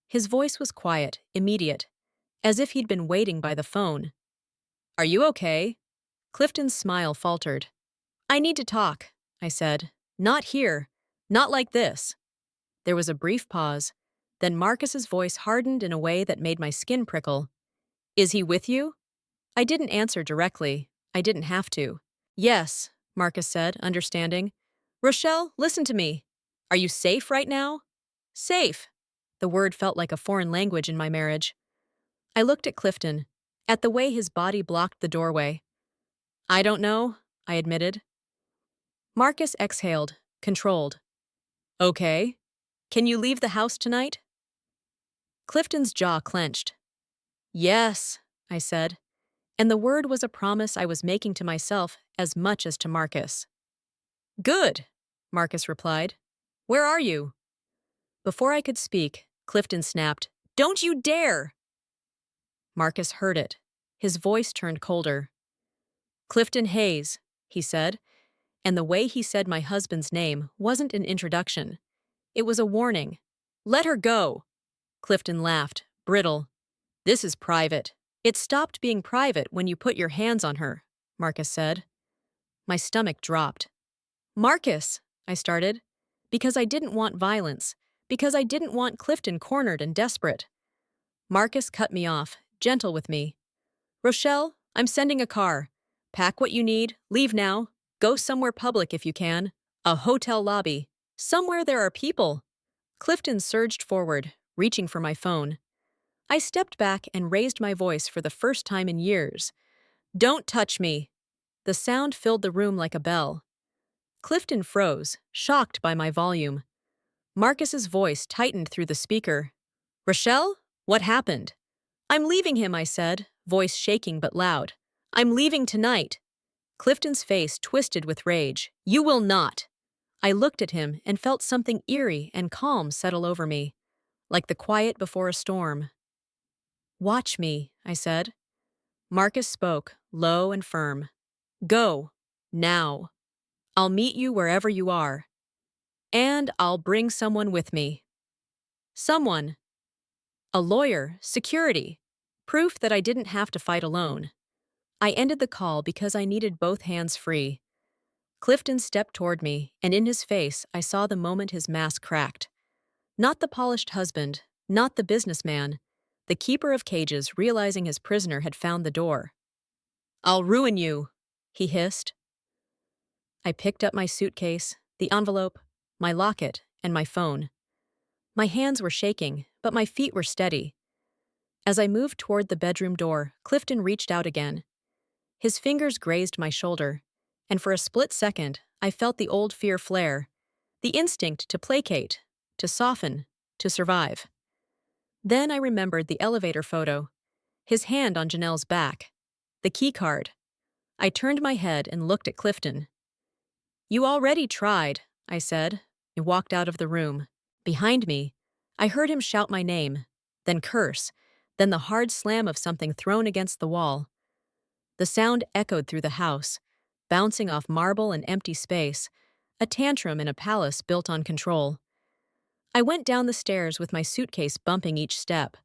His voice was quiet, immediate, as if he'd been waiting by the phone. "Are you okay?" Clifton's smile faltered. "I need to talk," I said. "Not here. Not like this." There was a brief pause. Then Marcus's voice hardened in a way that made my skin prickle. "Is he with you?" I didn't answer directly. I didn't have to. "Yes," Marcus said, understanding. "Rochelle, listen to me. Are you safe right now?" "Safe." The word felt like a foreign language in my marriage. I looked at Clifton, at the way his body blocked the doorway. "I don't know," I admitted. Marcus exhaled, controlled. "Okay. Can you leave the house tonight?" Clifton's jaw clenched. "Yes," I said, and the word was a promise I was making to myself as much as to Marcus. "Good," Marcus replied. "Where are you?" Before I could speak, Clifton snapped, "Don't you dare!" Marcus heard it. His voice turned colder. "Clifton Hayes," he said, and the way he said my husband's name wasn't an introduction. It was a warning. "Let her go." Clifton laughed, brittle. "This is private." "It stopped being private when you put your hands on her," Marcus said. My stomach dropped. "Marcus," I started, because I didn't want violence, because I didn't want Clifton cornered and desperate. Marcus cut me off, gentle with me. "Rochelle, I'm sending a car. Pack what you need, leave now, go somewhere public if you can. A hotel lobby. Somewhere there are people." Clifton surged forward, reaching for my phone. I stepped back and raised my voice for the first time in years. "Don't touch me." The sound filled the room like a bell. Clifton froze, shocked by my volume. Marcus's voice tightened through the speaker. "Rochelle, what happened?" "I'm leaving him," I said, voice shaking but loud. "I'm leaving tonight." Clifton's face twisted with rage. "You will not." I looked at him and felt something eerie and calm settle over me, like the quiet before a storm. Watch me, I said. Marcus spoke, low and firm. Go. Now. I'll meet you wherever you are. And I'll bring someone with me. Someone. A lawyer, security. Proof that I didn't have to fight alone. I ended the call because I needed both hands free. Clifton stepped toward me, and in his face I saw the moment his mask cracked. Not the polished husband, not the businessman, the keeper of cages realizing his prisoner had found the door. I'll ruin you, he hissed. I picked up my suitcase, the envelope, my locket, and my phone. My hands were shaking, but my feet were steady. As I moved toward the bedroom door, Clifton reached out again. His fingers grazed my shoulder, and for a split second, I felt the old fear flare, the instinct to placate, to soften, to survive. Then I remembered the elevator photo, his hand on Janelle's back, the key card. I turned my head and looked at Clifton. You already tried, I said, and walked out of the room. Behind me, I heard him shout my name, then curse, then the hard slam of something thrown against the wall. The sound echoed through the house, bouncing off marble and empty space, a tantrum in a palace built on control. I went down the stairs with my suitcase bumping each step.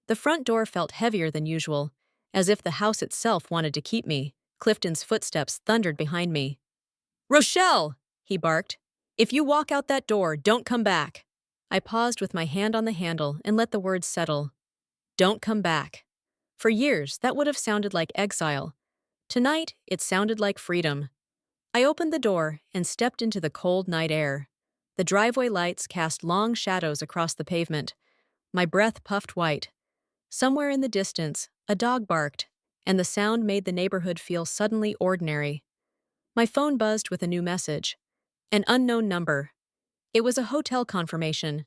The front door felt heavier than usual, as if the house itself wanted to keep me. Clifton's footsteps thundered behind me. Rochelle! He barked. If you walk out that door, don't come back. I paused with my hand on the handle and let the words settle. Don't come back. For years, that would have sounded like exile. Tonight, it sounded like freedom. I opened the door and stepped into the cold night air. The driveway lights cast long shadows across the pavement. My breath puffed white. Somewhere in the distance, a dog barked, and the sound made the neighborhood feel suddenly ordinary. My phone buzzed with a new message. An unknown number. It was a hotel confirmation.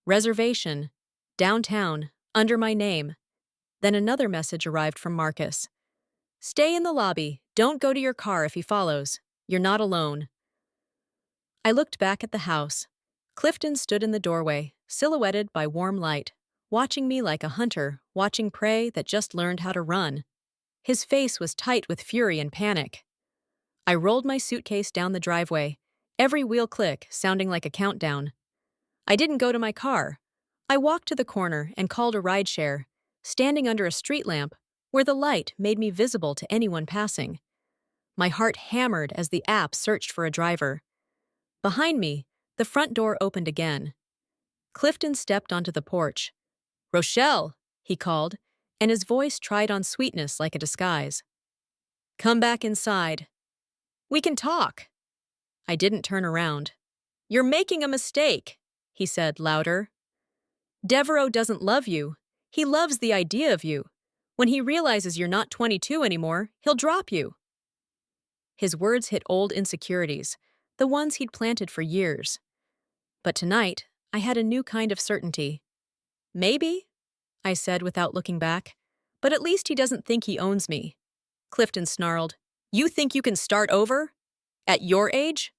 Reservation. Downtown, under my name. Then another message arrived from Marcus. Stay in the lobby. Don't go to your car if he follows. You're not alone. I looked back at the house. Clifton stood in the doorway, silhouetted by warm light, watching me like a hunter watching prey that just learned how to run. His face was tight with fury and panic. I rolled my suitcase down the driveway, every wheel click sounding like a countdown. I didn't go to my car. I walked to the corner and called a rideshare, standing under a street lamp where the light made me visible to anyone passing. My heart hammered as the app searched for a driver. Behind me, the front door opened again. Clifton stepped onto the porch. Rochelle, he called, and his voice tried on sweetness like a disguise. Come back inside. We can talk. I didn't turn around. You're making a mistake, he said louder. Devereaux doesn't love you. He loves the idea of you. When he realizes you're not 22 anymore, he'll drop you. His words hit old insecurities, the ones he'd planted for years. But tonight, I had a new kind of certainty. Maybe, I said without looking back, but at least he doesn't think he owns me. Clifton snarled, You think you can start over? At your age?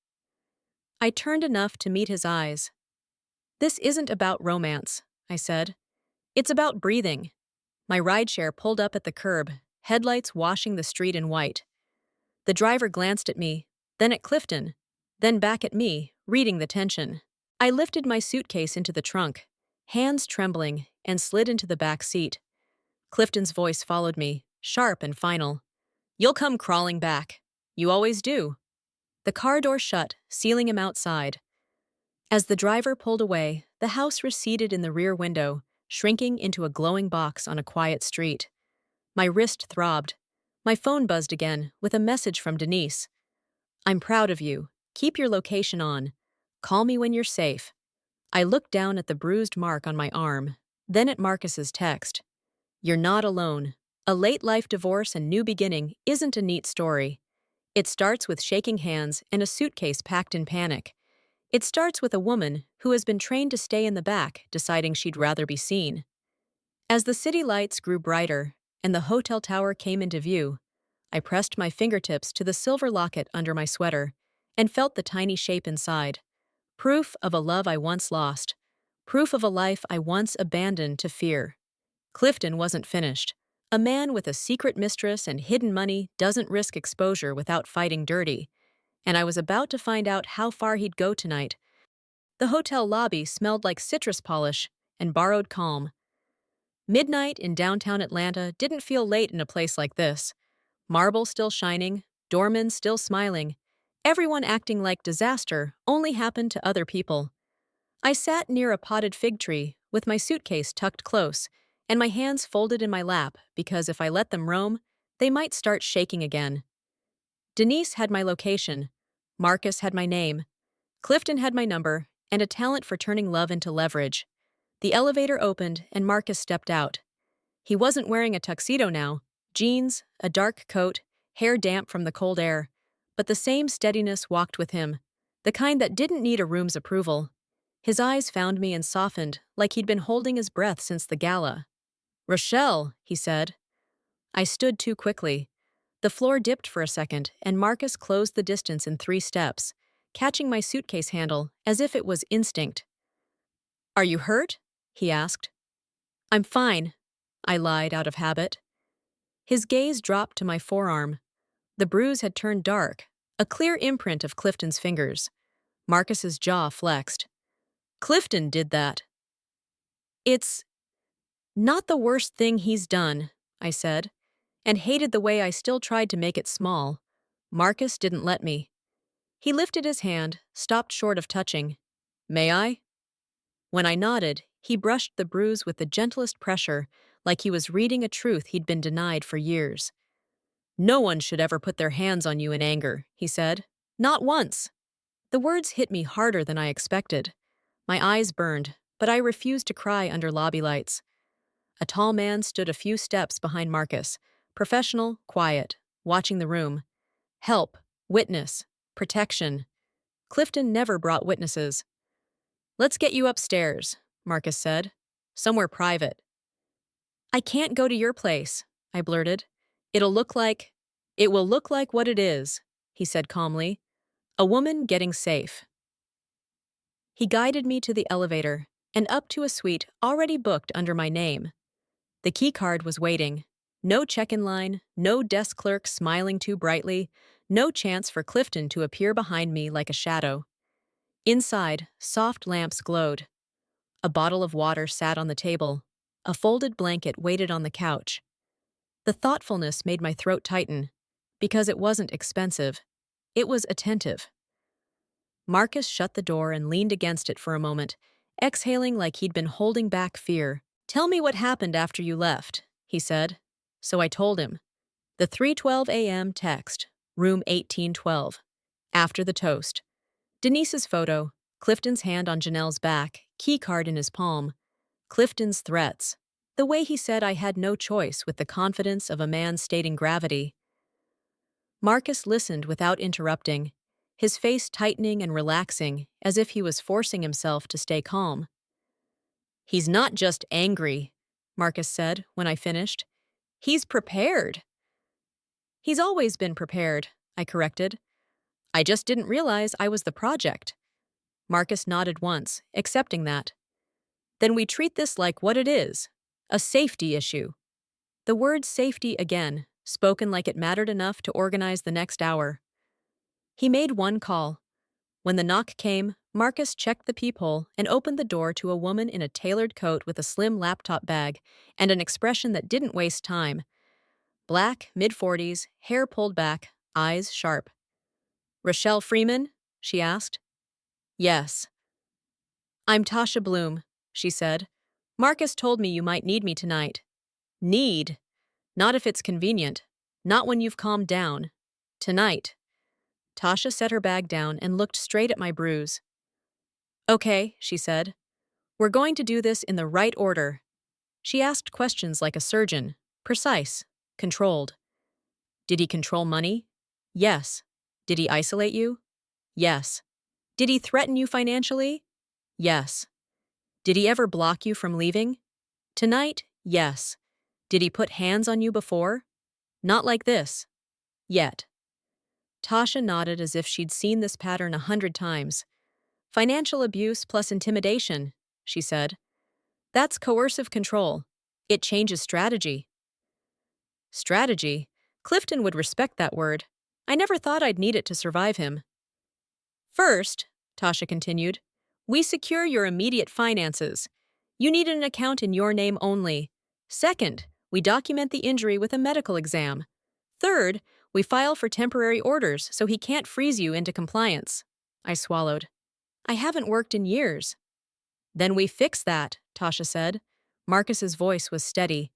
I turned enough to meet his eyes. This isn't about romance, I said. It's about breathing. My rideshare pulled up at the curb, headlights washing the street in white. The driver glanced at me, then at Clifton, then back at me, reading the tension. I lifted my suitcase into the trunk, hands trembling, and slid into the back seat. Clifton's voice followed me, sharp and final. You'll come crawling back. You always do. The car door shut, sealing him outside. As the driver pulled away, the house receded in the rear window, shrinking into a glowing box on a quiet street. My wrist throbbed. My phone buzzed again, with a message from Denise. I'm proud of you. Keep your location on. Call me when you're safe. I looked down at the bruised mark on my arm, then at Marcus's text. You're not alone. A late-life divorce and new beginning isn't a neat story. It starts with shaking hands and a suitcase packed in panic. It starts with a woman who has been trained to stay in the back, deciding she'd rather be seen. As the city lights grew brighter and the hotel tower came into view, I pressed my fingertips to the silver locket under my sweater and felt the tiny shape inside. Proof of a love I once lost. Proof of a life I once abandoned to fear. Clifton wasn't finished. A man with a secret mistress and hidden money doesn't risk exposure without fighting dirty, and I was about to find out how far he'd go tonight. The hotel lobby smelled like citrus polish and borrowed calm. Midnight in downtown Atlanta didn't feel late in a place like this. Marble still shining, doormen still smiling, everyone acting like disaster only happened to other people. I sat near a potted fig tree with my suitcase tucked close and my hands folded in my lap because if I let them roam, they might start shaking again. Denise had my location, Marcus had my name, Clifton had my number, and a talent for turning love into leverage. The elevator opened and Marcus stepped out. He wasn't wearing a tuxedo now, jeans, a dark coat, hair damp from the cold air, but the same steadiness walked with him, the kind that didn't need a room's approval. His eyes found me and softened, like he'd been holding his breath since the gala. "Rochelle," he said. I stood too quickly. The floor dipped for a second, and Marcus closed the distance in 3 steps, catching my suitcase handle as if it was instinct. "Are you hurt?" he asked. "I'm fine," I lied out of habit. His gaze dropped to my forearm. The bruise had turned dark, a clear imprint of Clifton's fingers. Marcus's jaw flexed. "Clifton did that." "It's not the worst thing he's done," I said, and hated the way I still tried to make it small. Marcus didn't let me. He lifted his hand, stopped short of touching. "May I?" When I nodded, he brushed the bruise with the gentlest pressure, like he was reading a truth he'd been denied for years. "No one should ever put their hands on you in anger," he said. "Not once." The words hit me harder than I expected. My eyes burned, but I refused to cry under lobby lights. A tall man stood a few steps behind Marcus, professional, quiet, watching the room. Help, witness, protection. Clifton never brought witnesses. "Let's get you upstairs," Marcus said. "Somewhere private." "I can't go to your place," I blurted. It will look like what it is," he said calmly. "A woman getting safe." He guided me to the elevator and up to a suite already booked under my name. The keycard was waiting. No check-in line, no desk clerk smiling too brightly, no chance for Clifton to appear behind me like a shadow. Inside, soft lamps glowed. A bottle of water sat on the table. A folded blanket waited on the couch. The thoughtfulness made my throat tighten, because it wasn't expensive. It was attentive. Marcus shut the door and leaned against it for a moment, exhaling like he'd been holding back fear. "Tell me what happened after you left," he said. So I told him. The 3:12 a.m. text, room 1812. After the toast. Denise's photo, Clifton's hand on Janelle's back, keycard in his palm. Clifton's threats. The way he said I had no choice with the confidence of a man stating gravity. Marcus listened without interrupting, his face tightening and relaxing as if he was forcing himself to stay calm. "He's not just angry," Marcus said when I finished. "He's prepared." "He's always been prepared," I corrected. "I just didn't realize I was the project." Marcus nodded once, accepting that. "Then we treat this like what it is, a safety issue." The word safety again, spoken like it mattered enough to organize the next hour. He made one call. When the knock came, Marcus checked the peephole and opened the door to a woman in a tailored coat with a slim laptop bag and an expression that didn't waste time. Black, mid-40s, hair pulled back, eyes sharp. "Rochelle Freeman?" she asked. "Yes." "I'm Tasha Bloom," she said. "Marcus told me you might need me tonight." "Need? Not if it's convenient. Not when you've calmed down. Tonight." Tasha set her bag down and looked straight at my bruise. "Okay," she said. "We're going to do this in the right order." She asked questions like a surgeon, precise, controlled. "Did he control money?" "Yes." "Did he isolate you?" "Yes." "Did he threaten you financially?" "Yes." "Did he ever block you from leaving?" "Tonight, yes." "Did he put hands on you before?" "Not like this. Yet." Tasha nodded as if she'd seen this pattern 100 times. "Financial abuse plus intimidation," she said. "That's coercive control. It changes strategy. Strategy? Clifton would respect that word. I never thought I'd need it to survive him. First, Tasha continued, we secure your immediate finances. You need an account in your name only. Second, we document the injury with a medical exam. Third, we file for temporary orders so he can't freeze you into compliance. I swallowed. I haven't worked in years. Then we fix that, Tasha said. Marcus's voice was steady.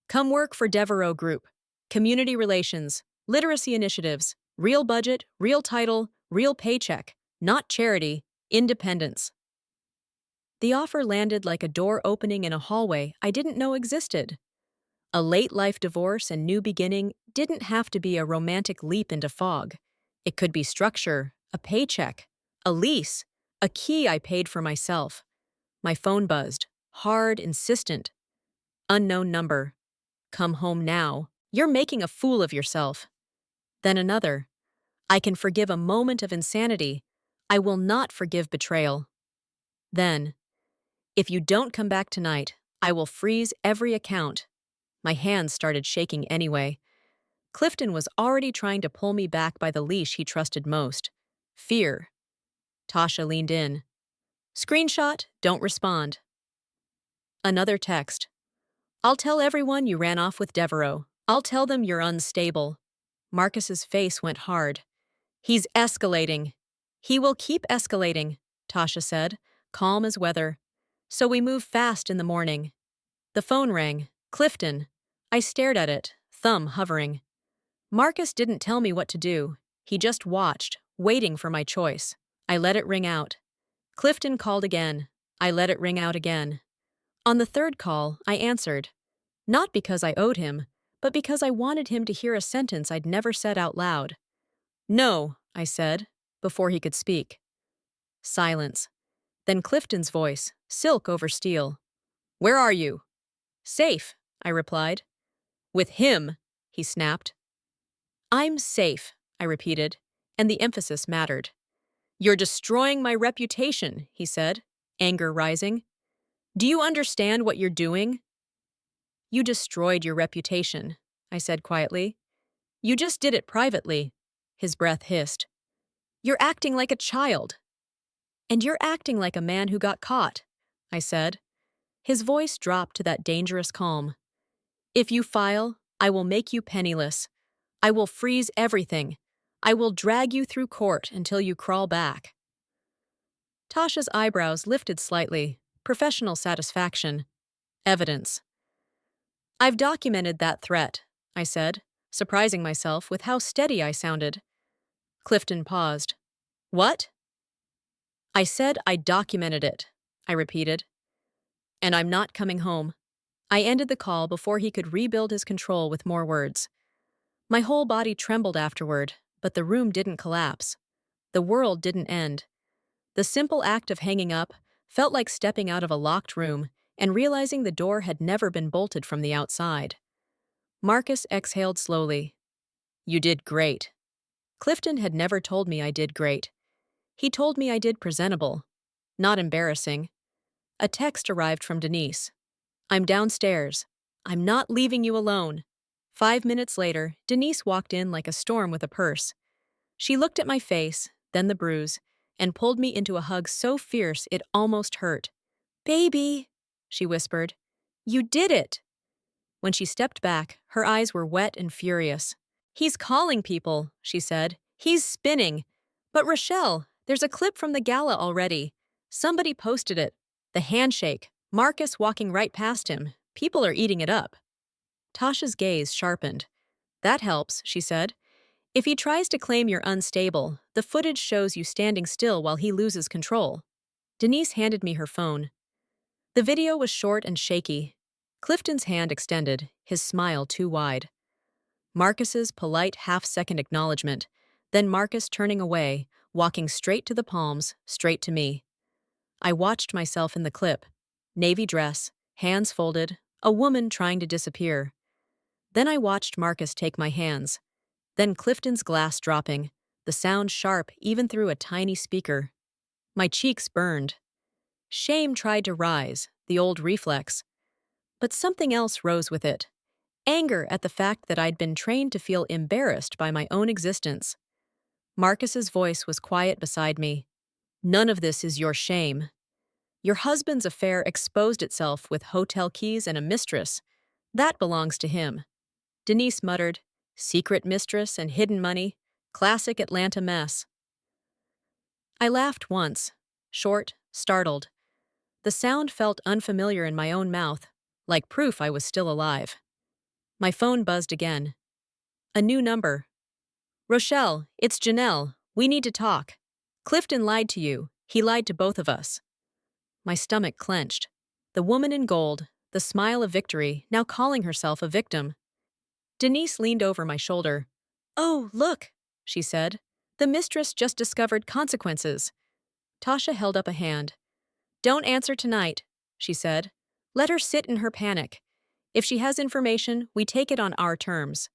Come work for Devereaux Group. Community relations, literacy initiatives, real budget, real title, real paycheck, not charity, independence. The offer landed like a door opening in a hallway I didn't know existed. A late-life divorce and new beginning didn't have to be a romantic leap into fog. It could be structure, a paycheck, a lease, a key I paid for myself. My phone buzzed, hard, insistent. Unknown number. Come home now. You're making a fool of yourself. Then another. I can forgive a moment of insanity. I will not forgive betrayal. Then, if you don't come back tonight, I will freeze every account. My hands started shaking anyway. Clifton was already trying to pull me back by the leash he trusted most. Fear. Tasha leaned in. Screenshot, don't respond. Another text. I'll tell everyone you ran off with Devereaux. I'll tell them you're unstable. Marcus's face went hard. He's escalating. He will keep escalating, Tasha said, calm as weather. So we move fast in the morning. The phone rang. Clifton. I stared at it, thumb hovering. Marcus didn't tell me what to do. He just watched, waiting for my choice. I let it ring out. Clifton called again. I let it ring out again. On the third call, I answered. Not because I owed him, but because I wanted him to hear a sentence I'd never said out loud. No, I said, before he could speak. Silence. Then Clifton's voice, silk over steel. Where are you? Safe, I replied. With him, he snapped. I'm safe, I repeated, and the emphasis mattered. You're destroying my reputation, he said, anger rising. Do you understand what you're doing? You destroyed your reputation, I said quietly. You just did it privately, his breath hissed. You're acting like a child. And you're acting like a man who got caught, I said. His voice dropped to that dangerous calm. If you file, I will make you penniless. I will freeze everything. I will drag you through court until you crawl back. Tasha's eyebrows lifted slightly, professional satisfaction. Evidence. I've documented that threat, I said, surprising myself with how steady I sounded. Clifton paused. What? I said I documented it, I repeated. And I'm not coming home. I ended the call before he could rebuild his control with more words. My whole body trembled afterward, but the room didn't collapse. The world didn't end. The simple act of hanging up felt like stepping out of a locked room and realizing the door had never been bolted from the outside. Marcus exhaled slowly. You did great. Clifton had never told me I did great. He told me I did presentable. Not embarrassing. A text arrived from Denise. I'm downstairs. I'm not leaving you alone. 5 minutes later, Denise walked in like a storm with a purse. She looked at my face, then the bruise, and pulled me into a hug so fierce it almost hurt. Baby, she whispered. You did it. When she stepped back, her eyes were wet and furious. He's calling people, she said. He's spinning. But Rochelle, there's a clip from the gala already. Somebody posted it. The handshake. Marcus walking right past him. People are eating it up. Tasha's gaze sharpened. That helps, she said. If he tries to claim you're unstable, the footage shows you standing still while he loses control. Denise handed me her phone. The video was short and shaky. Clifton's hand extended, his smile too wide. Marcus's polite half-second acknowledgement, then Marcus turning away, walking straight to the palms, straight to me. I watched myself in the clip. Navy dress, hands folded, a woman trying to disappear. Then I watched Marcus take my hands. Then Clifton's glass dropping, the sound sharp even through a tiny speaker. My cheeks burned. Shame tried to rise, the old reflex. But something else rose with it. Anger at the fact that I'd been trained to feel embarrassed by my own existence. Marcus's voice was quiet beside me. None of this is your shame. Your husband's affair exposed itself with hotel keys and a mistress. That belongs to him. Denise muttered, secret mistress and hidden money. Classic Atlanta mess. I laughed once, short, startled. The sound felt unfamiliar in my own mouth, like proof I was still alive. My phone buzzed again. A new number. Rochelle, it's Janelle. We need to talk. Clifton lied to you. He lied to both of us. My stomach clenched. The woman in gold, the smile of victory, now calling herself a victim. Denise leaned over my shoulder. Oh, look, she said. The mistress just discovered consequences. Tasha held up a hand. Don't answer tonight, she said. Let her sit in her panic. If she has information, we take it on our terms.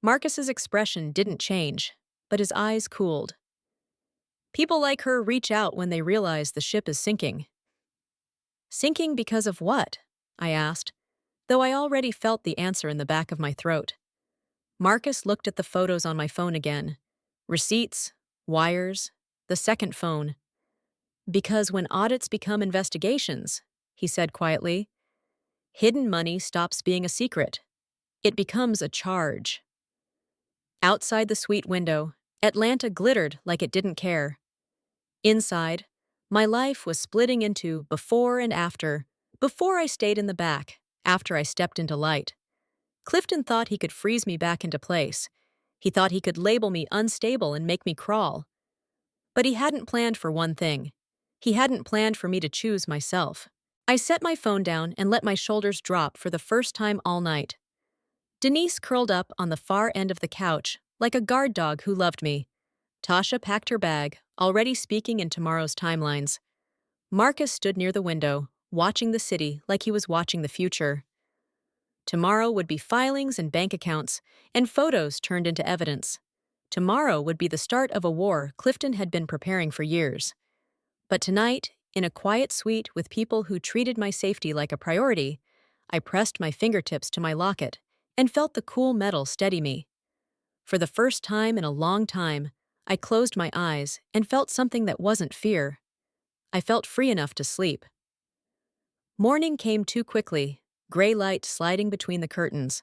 Marcus's expression didn't change, but his eyes cooled. People like her reach out when they realize the ship is sinking. Sinking because of what? I asked, though I already felt the answer in the back of my throat. Marcus looked at the photos on my phone again. Receipts, wires, the second phone. Because when audits become investigations, he said quietly, hidden money stops being a secret. It becomes a charge. Outside the suite window, Atlanta glittered like it didn't care. Inside, my life was splitting into before and after. Before I stayed in the back, after I stepped into light. Clifton thought he could freeze me back into place. He thought he could label me unstable and make me crawl. But he hadn't planned for one thing. He hadn't planned for me to choose myself. I set my phone down and let my shoulders drop for the first time all night. Denise curled up on the far end of the couch, like a guard dog who loved me. Tasha packed her bag, already speaking in tomorrow's timelines. Marcus stood near the window, watching the city like he was watching the future. Tomorrow would be filings and bank accounts, and photos turned into evidence. Tomorrow would be the start of a war Clifton had been preparing for years. But tonight, in a quiet suite with people who treated my safety like a priority, I pressed my fingertips to my locket and felt the cool metal steady me. For the first time in a long time, I closed my eyes and felt something that wasn't fear. I felt free enough to sleep. Morning came too quickly, gray light sliding between the curtains.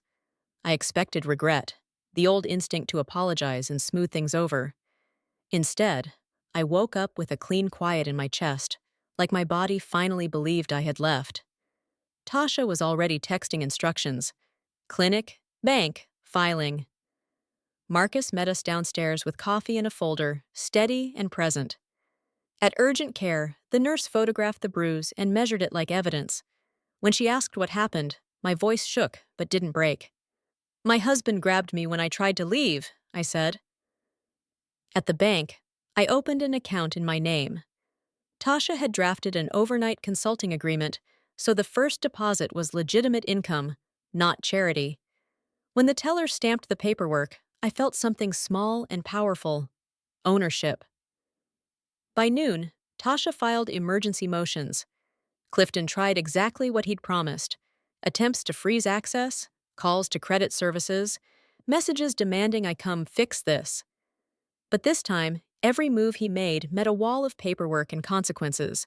I expected regret, the old instinct to apologize and smooth things over. Instead, I woke up with a clean quiet in my chest, like my body finally believed I had left. Tasha was already texting instructions. Clinic, bank, filing. Marcus met us downstairs with coffee and a folder, steady and present. At urgent care, the nurse photographed the bruise and measured it like evidence. When she asked what happened, my voice shook but didn't break. My husband grabbed me when I tried to leave, I said. At the bank, I opened an account in my name. Tasha had drafted an overnight consulting agreement, so the first deposit was legitimate income, not charity. When the teller stamped the paperwork, I felt something small and powerful: ownership. By noon, Tasha filed emergency motions. Clifton tried exactly what he'd promised: attempts to freeze access, calls to credit services, messages demanding I come fix this. But this time, every move he made met a wall of paperwork and consequences.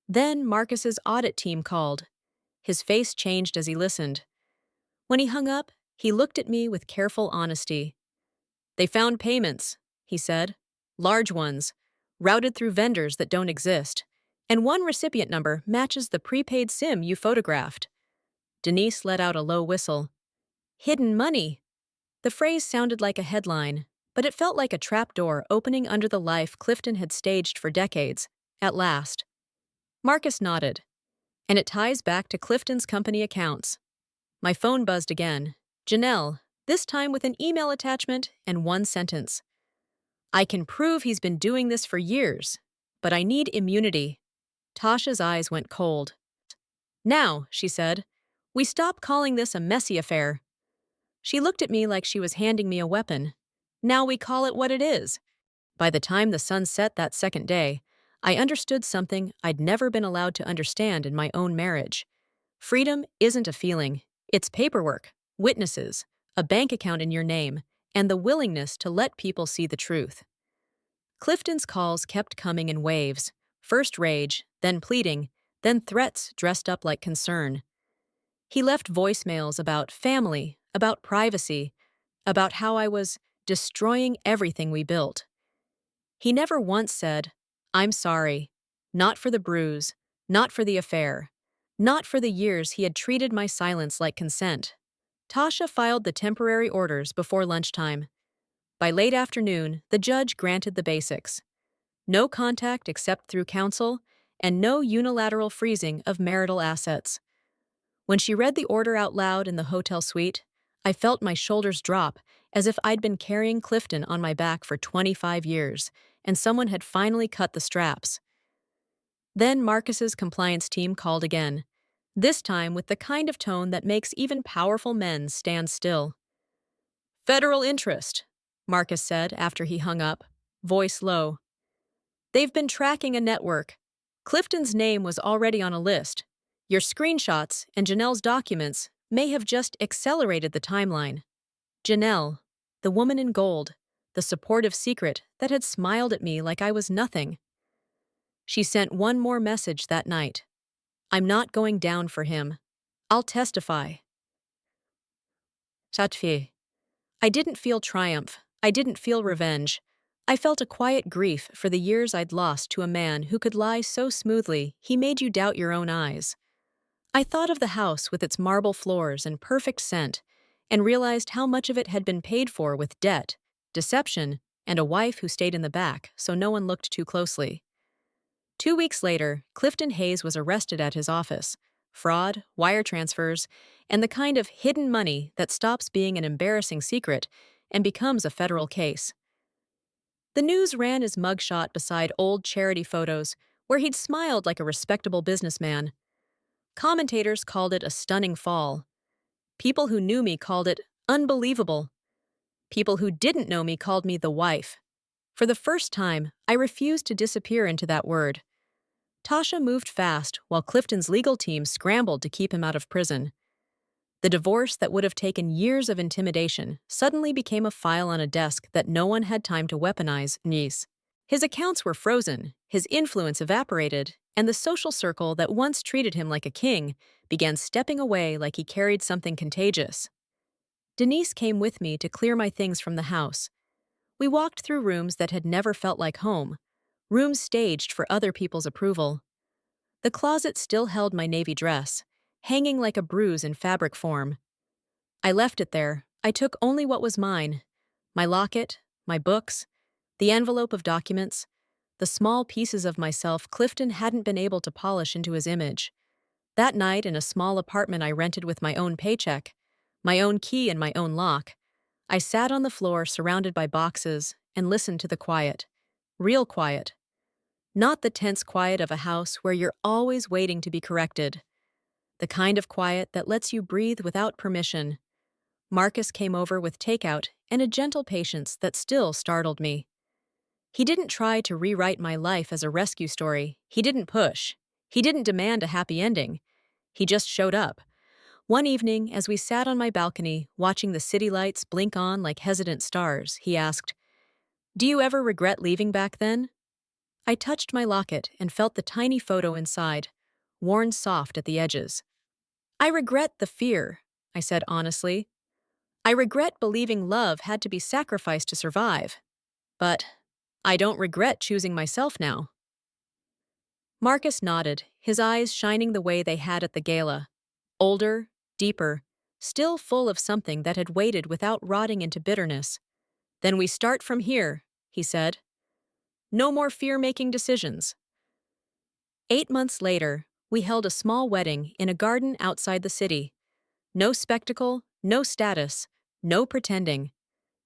Then Marcus's audit team called. His face changed as he listened. When he hung up, he looked at me with careful honesty. They found payments, he said. Large ones, routed through vendors that don't exist. And one recipient number matches the prepaid SIM you photographed. Denise let out a low whistle. Hidden money. The phrase sounded like a headline, but it felt like a trapdoor opening under the life Clifton had staged for decades, at last. Marcus nodded. And it ties back to Clifton's company accounts. My phone buzzed again. Janelle, this time with an email attachment and one sentence. I can prove he's been doing this for years, but I need immunity. Tasha's eyes went cold. Now, she said, we stop calling this a messy affair. She looked at me like she was handing me a weapon. Now we call it what it is. By the time the sun set that second day, I understood something I'd never been allowed to understand in my own marriage. Freedom isn't a feeling, it's paperwork, witnesses, a bank account in your name, and the willingness to let people see the truth. Clifton's calls kept coming in waves, first rage, then pleading, then threats dressed up like concern. He left voicemails about family, about privacy, about how I was destroying everything we built. He never once said, "I'm sorry," not for the bruise, not for the affair, not for the years he had treated my silence like consent. Tasha filed the temporary orders before lunchtime. By late afternoon, the judge granted the basics. No contact except through counsel, and no unilateral freezing of marital assets. When she read the order out loud in the hotel suite, I felt my shoulders drop as if I'd been carrying Clifton on my back for 25 years, and someone had finally cut the straps. Then Marcus's compliance team called again, this time with the kind of tone that makes even powerful men stand still. "Federal interest," Marcus said after he hung up, voice low. "They've been tracking a network. Clifton's name was already on a list. Your screenshots and Janelle's documents may have just accelerated the timeline." Janelle, the woman in gold, the supportive secret that had smiled at me like I was nothing. She sent one more message that night. "I'm not going down for him. I'll testify." Chatfier. I didn't feel triumph. I didn't feel revenge. I felt a quiet grief for the years I'd lost to a man who could lie so smoothly he made you doubt your own eyes. I thought of the house with its marble floors and perfect scent, and realized how much of it had been paid for with debt, deception, and a wife who stayed in the back so no one looked too closely. 2 weeks later, Clifton Hayes was arrested at his office. Fraud, wire transfers, and the kind of hidden money that stops being an embarrassing secret and becomes a federal case. The news ran his mugshot beside old charity photos where he'd smiled like a respectable businessman. Commentators called it a stunning fall. People who knew me called it unbelievable. People who didn't know me called me the wife. For the first time, I refused to disappear into that word. Tasha moved fast while Clifton's legal team scrambled to keep him out of prison. The divorce that would have taken years of intimidation suddenly became a file on a desk that no one had time to weaponize. His accounts were frozen, his influence evaporated, and the social circle that once treated him like a king began stepping away like he carried something contagious. Denise came with me to clear my things from the house. We walked through rooms that had never felt like home, rooms staged for other people's approval. The closet still held my navy dress, hanging like a bruise in fabric form. I left it there. I took only what was mine: my locket, my books, the envelope of documents, the small pieces of myself Clifton hadn't been able to polish into his image. That night, in a small apartment I rented with my own paycheck, my own key and my own lock, I sat on the floor surrounded by boxes and listened to the quiet. Real quiet. Not the tense quiet of a house where you're always waiting to be corrected. The kind of quiet that lets you breathe without permission. Marcus came over with takeout and a gentle patience that still startled me. He didn't try to rewrite my life as a rescue story. He didn't push. He didn't demand a happy ending. He just showed up. One evening, as we sat on my balcony, watching the city lights blink on like hesitant stars, he asked, "Do you ever regret leaving back then?" I touched my locket and felt the tiny photo inside, worn soft at the edges. "I regret the fear," I said honestly. "I regret believing love had to be sacrificed to survive. But I don't regret choosing myself now." Marcus nodded, his eyes shining the way they had at the gala. Older, deeper, still full of something that had waited without rotting into bitterness. "Then we start from here," he said. "No more fear-making decisions." 8 months later, we held a small wedding in a garden outside the city. No spectacle, no status, no pretending.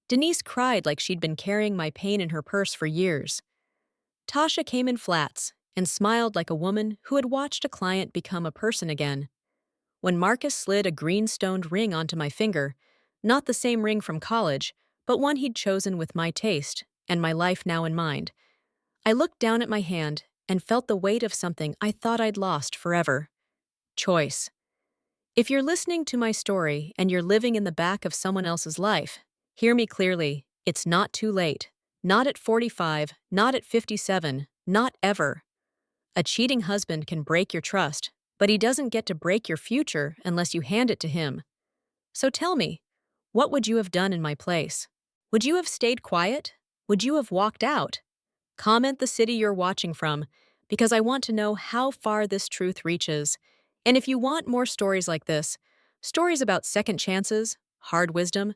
Denise cried like she'd been carrying my pain in her purse for years. Tasha came in flats and smiled like a woman who had watched a client become a person again. When Marcus slid a green-stoned ring onto my finger, not the same ring from college, but one he'd chosen with my taste and my life now in mind, I looked down at my hand and felt the weight of something I thought I'd lost forever. Choice. If you're listening to my story and you're living in the back of someone else's life, hear me clearly. It's not too late. Not at 45, not at 57, not ever. A cheating husband can break your trust, but he doesn't get to break your future unless you hand it to him. So tell me, what would you have done in my place? Would you have stayed quiet? Would you have walked out? Comment the city you're watching from, because I want to know how far this truth reaches. And if you want more stories like this, stories about second chances, hard wisdom,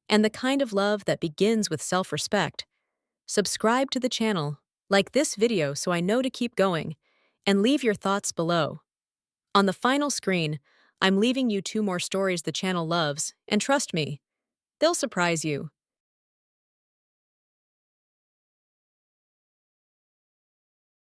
and the kind of love that begins with self-respect, subscribe to the channel, like this video so I know to keep going, and leave your thoughts below. On the final screen, I'm leaving you two more stories the channel loves, and trust me, they'll surprise you.